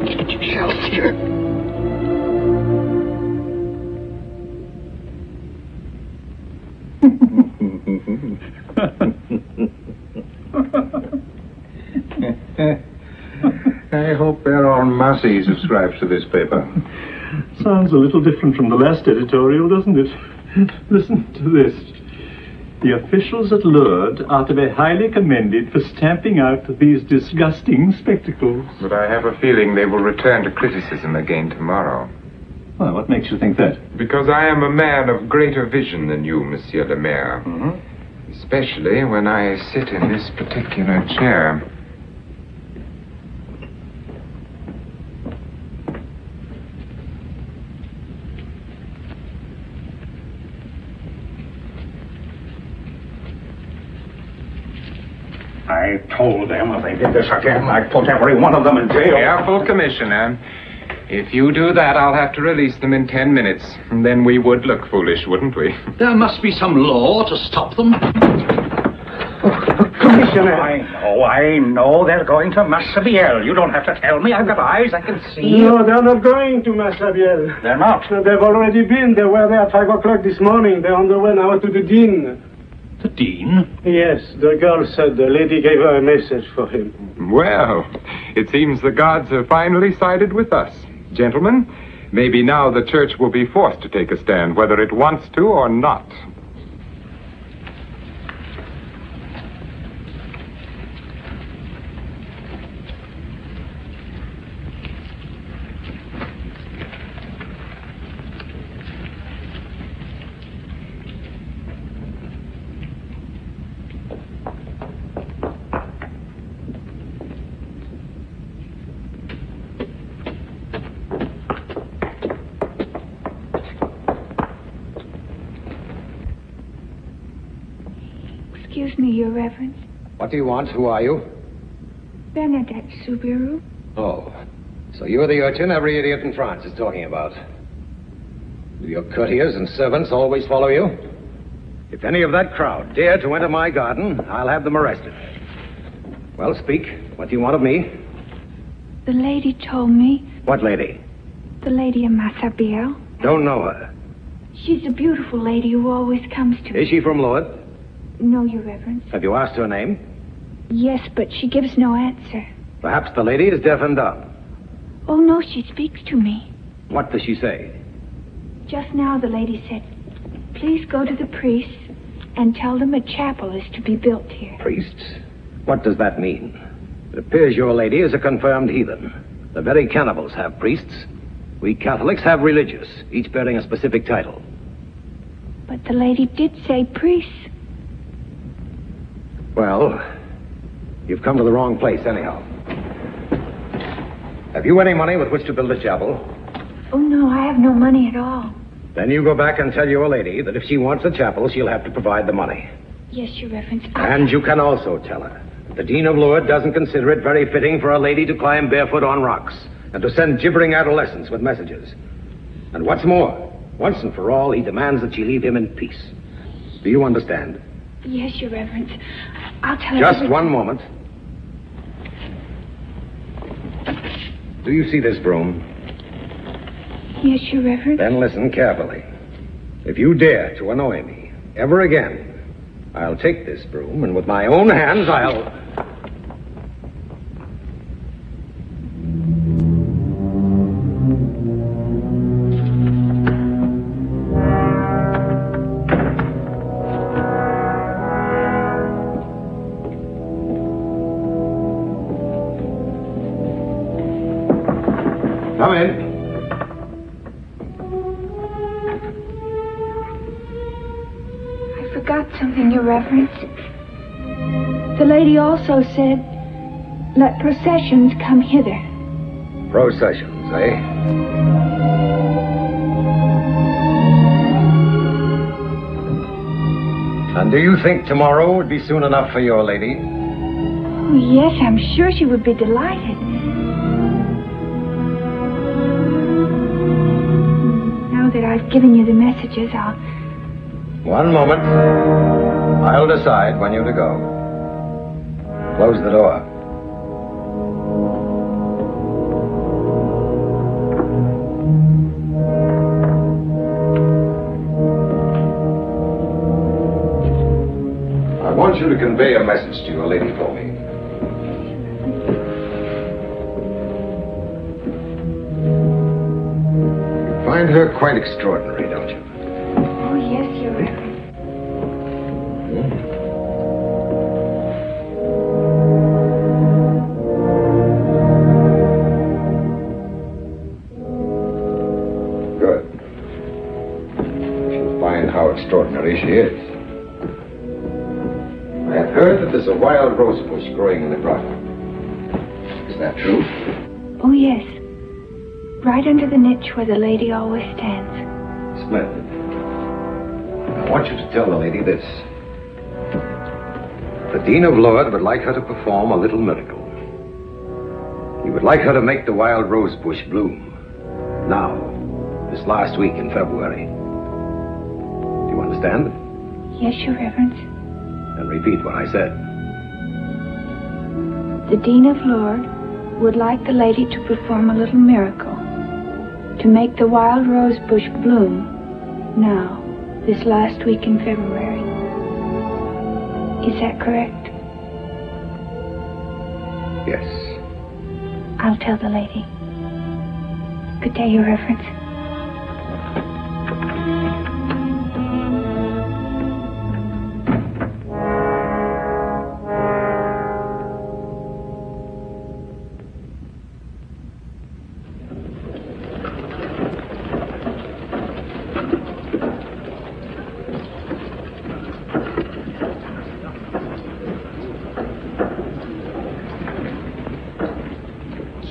You shall see her. I hope Baron Massey subscribes to this paper. Sounds a little different from the last editorial, doesn't it? Listen to this. The officials at Lourdes are to be highly commended for stamping out these disgusting spectacles. But I have a feeling they will return to criticism again tomorrow. Well, what makes you think that? Because I am a man of greater vision than you, Monsieur le Maire. Mm-hmm. Especially when I sit in this particular chair. I told them if they did this again, I'd put every one of them in jail. Careful, Commissioner. If you do that, I'll have to release them in 10 minutes. And then we would look foolish, wouldn't we? There must be some law to stop them. Commissioner! I know they're going to Massabielle. You don't have to tell me. I've got eyes. I can see. No, they're not going to Massabielle. They're not. They've already been. They were there at 5 o'clock this morning. They're on their way now to the Dean. The Dean? Yes, the girl said the lady gave her a message for him. Well, it seems the gods have finally sided with us. Gentlemen, maybe now the church will be forced to take a stand, whether it wants to or not. Excuse me, Your Reverence. What do you want? Who are you? Bernadette Subiru. Oh, so you're the urchin every idiot in France is talking about. Do your courtiers and servants always follow you? If any of that crowd dare to enter my garden, I'll have them arrested. Well, speak. What do you want of me? The lady told me. What lady? The lady in Massabielle. Don't know her. She's a beautiful lady who always comes to me. Is she from Lourdes? No, Your Reverence. Have you asked her name? Yes, but she gives no answer. Perhaps the lady is deaf and dumb. Oh, no, she speaks to me. What does she say? Just now the lady said, please go to the priests and tell them a chapel is to be built here. Priests? What does that mean? It appears your lady is a confirmed heathen. The very cannibals have priests. We Catholics have religious, each bearing a specific title. But the lady did say priests. Well, you've come to the wrong place anyhow. Have you any money with which to build a chapel? Oh, no, I have no money at all. Then you go back and tell your lady that if she wants a chapel, she'll have to provide the money. Yes, Your Reverence. And you can also tell her the Dean of Lourdes doesn't consider it very fitting for a lady to climb barefoot on rocks and to send gibbering adolescents with messages. And what's more, once and for all, he demands that she leave him in peace. Do you understand? Yes, Your Reverence. I'll tell her. Just one moment. Do you see this broom? Yes, Your Reverence. Then listen carefully. If you dare to annoy me ever again, I'll take this broom and with my own hands I'll... Come in. I forgot something, Your Reverence. The lady also said, let processions come hither. Processions, eh? And do you think tomorrow would be soon enough for your lady? Oh, yes, I'm sure she would be delighted. Now that I've given you the messages, I'll... One moment. I'll decide when you're to go. Close the door. I want you to convey a message to your lady for me. You find her quite extraordinary, don't you? Oh, yes, Your Reverence. Good. She'll find how extraordinary she is. I have heard that there's a wild rose bush growing in the grotto. Is that true? Oh, yes. Right under the niche where the lady always stands. Splendid. I want you to tell the lady this. The Dean of Lourdes would like her to perform a little miracle. He would like her to make the wild rose bush bloom. Now, this last week in February. Do you understand? Yes, Your Reverence. And repeat what I said. The Dean of Lourdes would like the lady to perform a little miracle. To make the wild rose bush bloom. Now, this last week in February. Is that correct? Yes. I'll tell the lady. Good day, Your Reverence.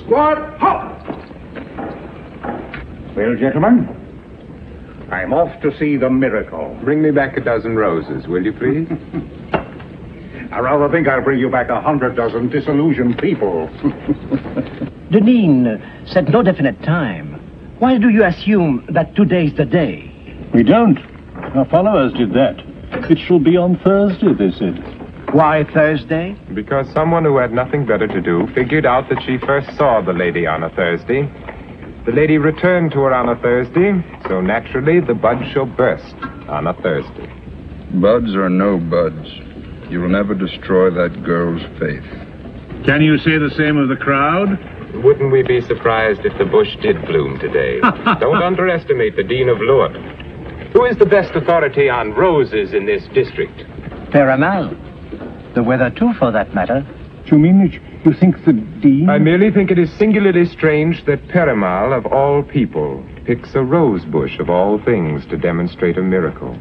Squad, halt! Well, gentlemen, I'm off to see the miracle. Bring me back a dozen roses, will you, please? I rather think I'll bring you back 100 dozen disillusioned people. The Dean set no definite time. Why do you assume that today's the day? We don't. Our followers did that. It shall be on Thursday, they said. Why Thursday? Because someone who had nothing better to do figured out that she first saw the lady on a Thursday. The lady returned to her on a Thursday, so naturally the bud shall burst on a Thursday. Buds or no buds, You will never destroy that girl's faith. Can you say the same of the crowd? Wouldn't we be surprised if the bush did bloom today? Don't underestimate the Dean of Lourdes. Who is the best authority on roses in this district? Peramal. The weather, too, for that matter. You mean that you think the Dean... I merely think it is singularly strange that Peramal, of all people, picks a rose bush of all things to demonstrate a miracle.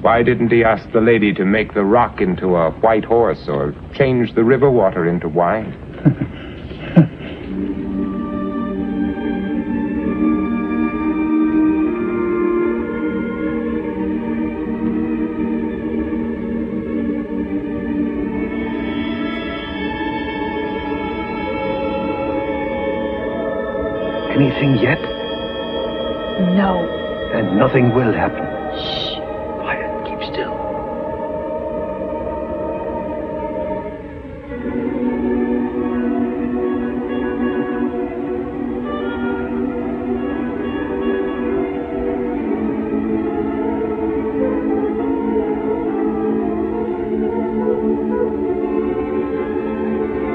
Why didn't he ask the lady to make the rock into a white horse or change the river water into wine? Anything yet? No. And nothing will happen. Shh. Quiet. Keep still.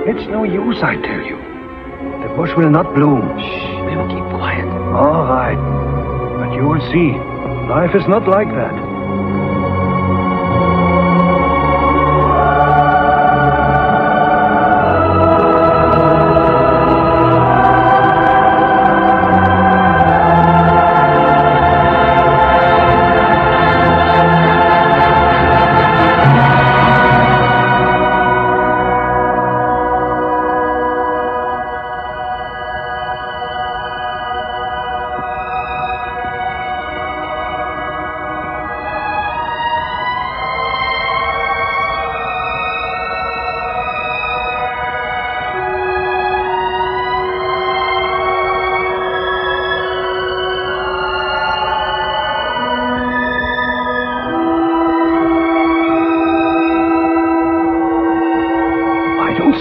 It's no use, I tell you. The bush will not bloom. Shh. We will keep quiet. All right. But you will see. Life is not like that.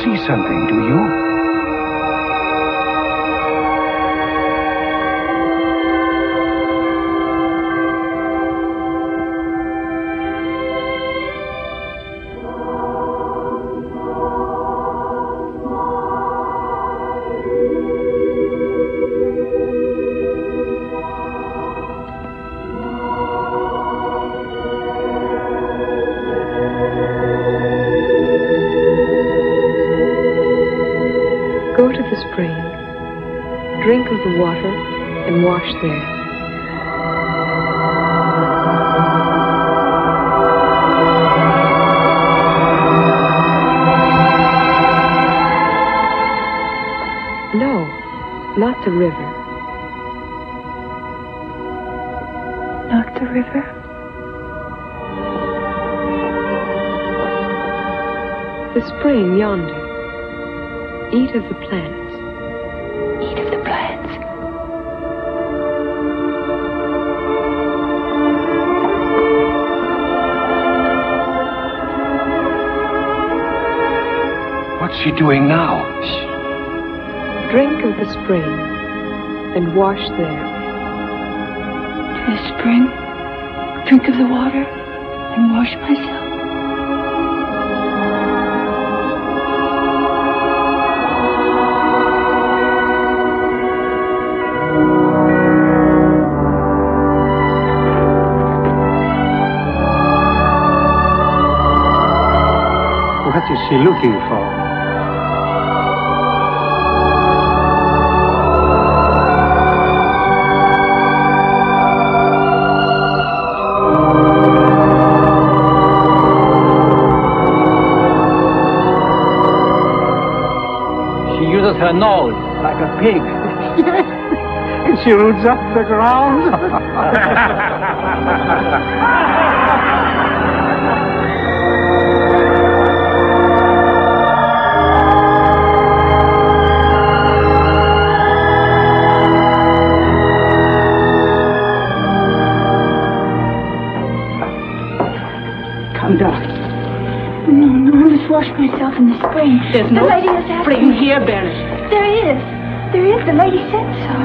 See something, do you? Go to the spring, drink of the water, and wash there. No, not the river. Not the river? The spring yonder. Eat of the plants. Eat of the plants. What's she doing now? Shh. Drink of the spring and wash there. To the spring, drink of the water, and wash myself. What is she looking for? She uses her nose like a pig. And she roots up the ground. Come down. No, I must wash myself in the spring. There's the no lady is asking spring me. here, Bernadette. There is. There is. The lady said so.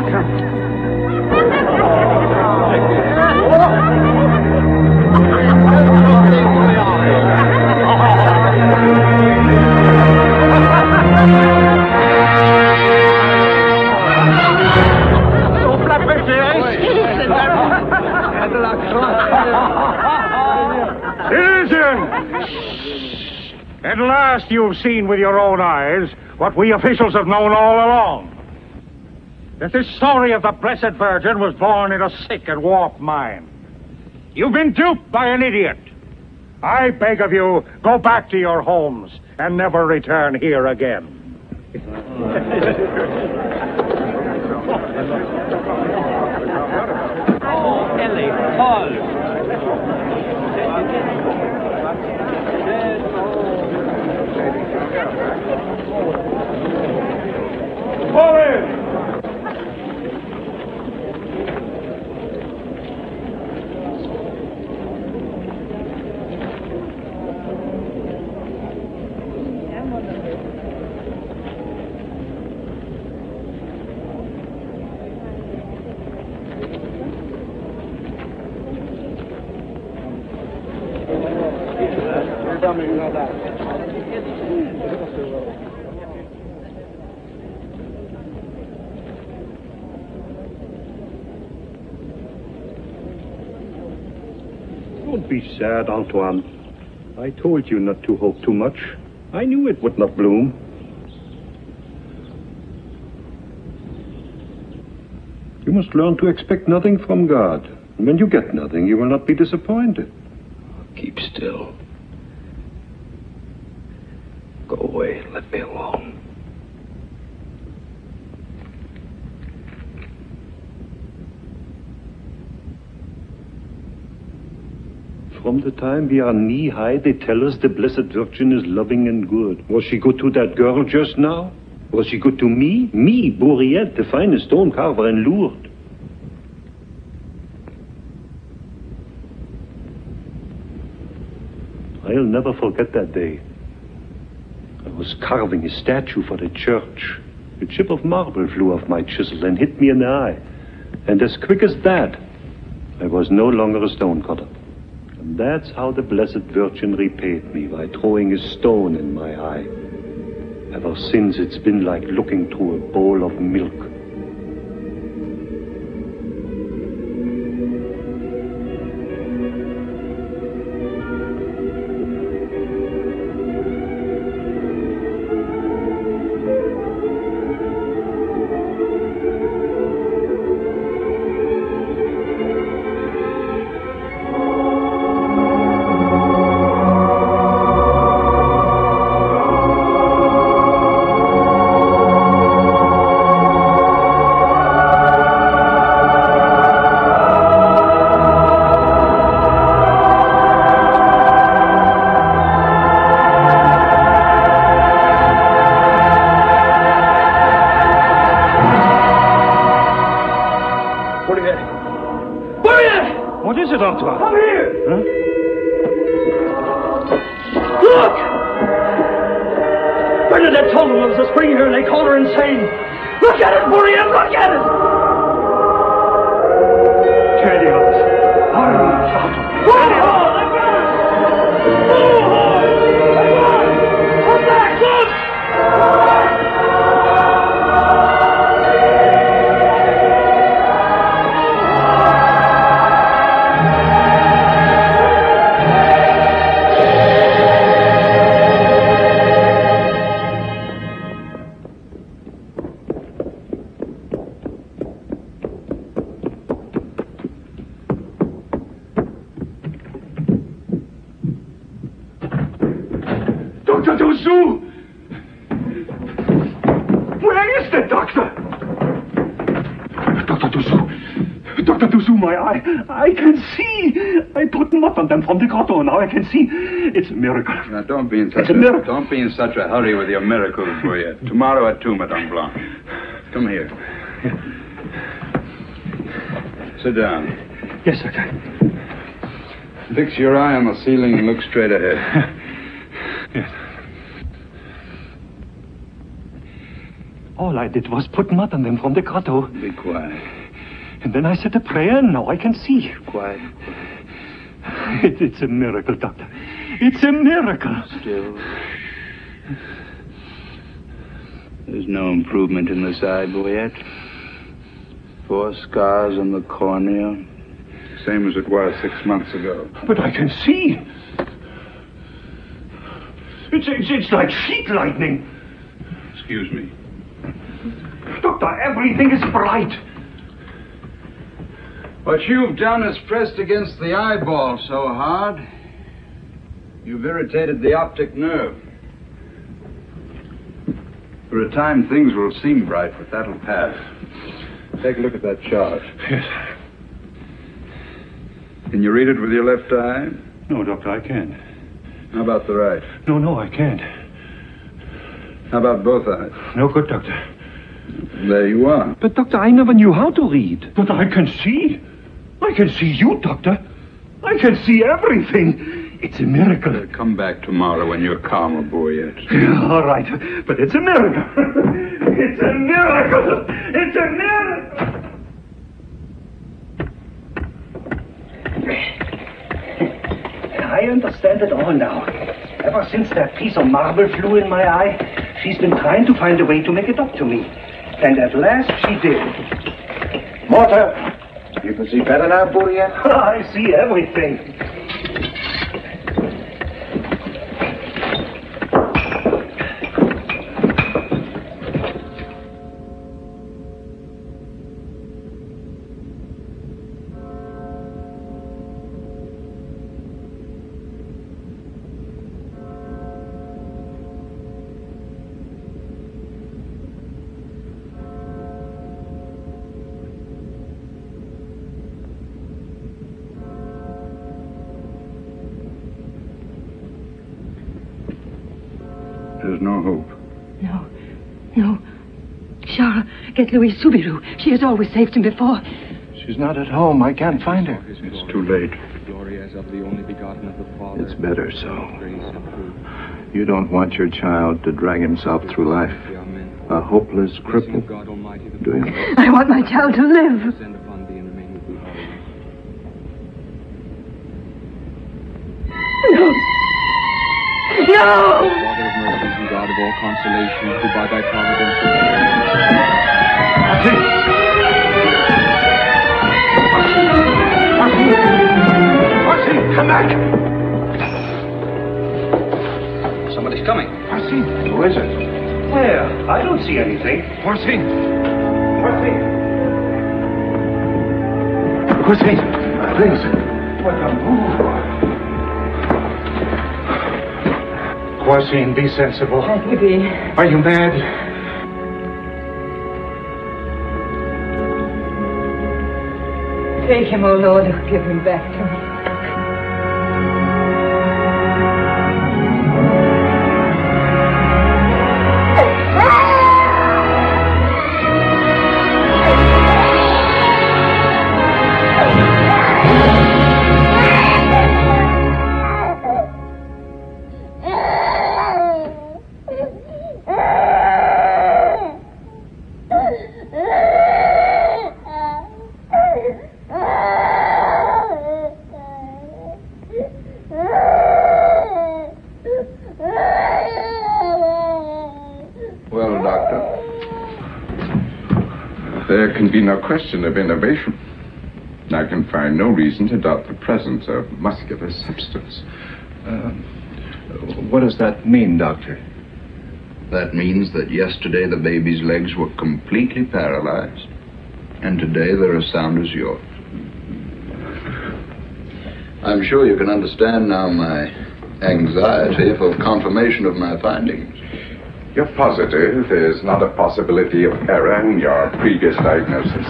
Citizen! At last you've seen with your own eyes what we officials have known all along. That this story of the Blessed Virgin was born in a sick and warped mind. You've been duped by an idiot. I beg of you, go back to your homes and never return here again. Oh, Ellie, Paul. Don't be sad, Antoine. I told you not to hope too much. I knew it would not bloom. You must learn to expect nothing from God. And when you get nothing, you will not be disappointed. Keep still. Go away. Let me alone. From the time we are knee-high, they tell us the Blessed Virgin is loving and good. Was she good to that girl just now? Was she good to me? Me, Bourriette, the finest stone carver in Lourdes. I'll never forget that day. I was carving a statue for the church. A chip of marble flew off my chisel and hit me in the eye. And as quick as that, I was no longer a stone cutter. And that's how the Blessed Virgin repaid me, by throwing a stone in my eye. Ever since, it's been like looking through a bowl of milk. What is it, Antoine? Come here! Huh? Look! Bernadette told them there was a spring here and they called her insane. Look at it, Bourriette! Look at it! Dios! Come back! Look! Dr. Douzou! Where is the doctor? Dr. Douzou! Dr. Douzou, my eye! I can see! I put mud on them from the grotto. Now I can see. It's a miracle. Now, don't be in such It's a miracle. Don't be in such a hurry with your miracles, Bourriette. Tomorrow at 2, Madame Blanc. Come here. Sit down. Yes, doctor. Fix your eye on the ceiling and look straight ahead. Yes. All I did was put mud on them from the grotto. Be quiet. And then I said a prayer, and now I can see. Quiet. It's a miracle, doctor. It's a miracle. Still. There's no improvement in this eye, Bourriette. 4 scars on the cornea. same as it was 6 months ago. But I can see. It's like sheet lightning. Excuse me. Doctor, everything is bright. What you've done is pressed against the eyeball so hard, you've irritated the optic nerve. For a time, things will seem bright, but that'll pass. Take a look at that chart. Yes. Can you read it with your left eye? No, Doctor, I can't. How about the right? No, I can't. How about both eyes? No good, Doctor. There you are. But, Doctor, I never knew how to read. But I can see. I can see you, Doctor. I can see everything. It's a miracle. Come back tomorrow when you're calmer, Boyette. All right, but it's a miracle. It's a miracle. It's a miracle. I understand it all now. Ever since that piece of marble flew in my eye, she's been trying to find a way to make it up to me. And at last she did. Mortar! You can see better now, Bourrienne? I see everything. There's no hope. No. Charles, get Louise Soubirous. She has always saved him before. She's not at home. I can't find her. It's too late. It's better so. You don't want your child to drag himself through life a hopeless cripple, do you? I want my child to live. No! Father of mercies and God of all consolation, who by thy providence Marcy, come back! Somebody's coming. Marcy, who is it? Where? I don't see anything. Marcy! Please. What a move. Quasine, be sensible. Let me be. Are you mad? Take him, O Lord, and give him back to me. Well, Doctor, there can be no question of innovation. I can find no reason to doubt the presence of muscular substance. What does that mean, Doctor? That means that yesterday the baby's legs were completely paralyzed, and today they're as sound as yours. I'm sure you can understand now my anxiety for confirmation of my findings. You're positive there's not a possibility of error in your previous diagnosis?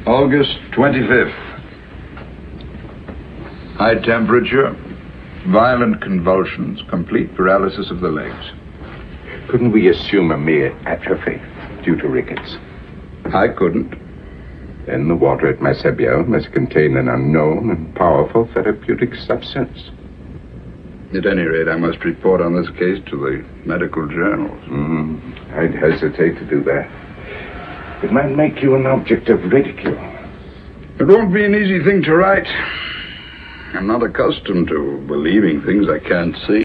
August 25th. High temperature, violent convulsions, complete paralysis of the legs. Couldn't we assume a mere atrophy due to rickets? I couldn't. Then the water at Masebio must contain an unknown and powerful therapeutic substance. At any rate, I must report on this case to the medical journals. I'd hesitate to do that. It might make you an object of ridicule. It won't be an easy thing to write. I'm not accustomed to believing things I can't see.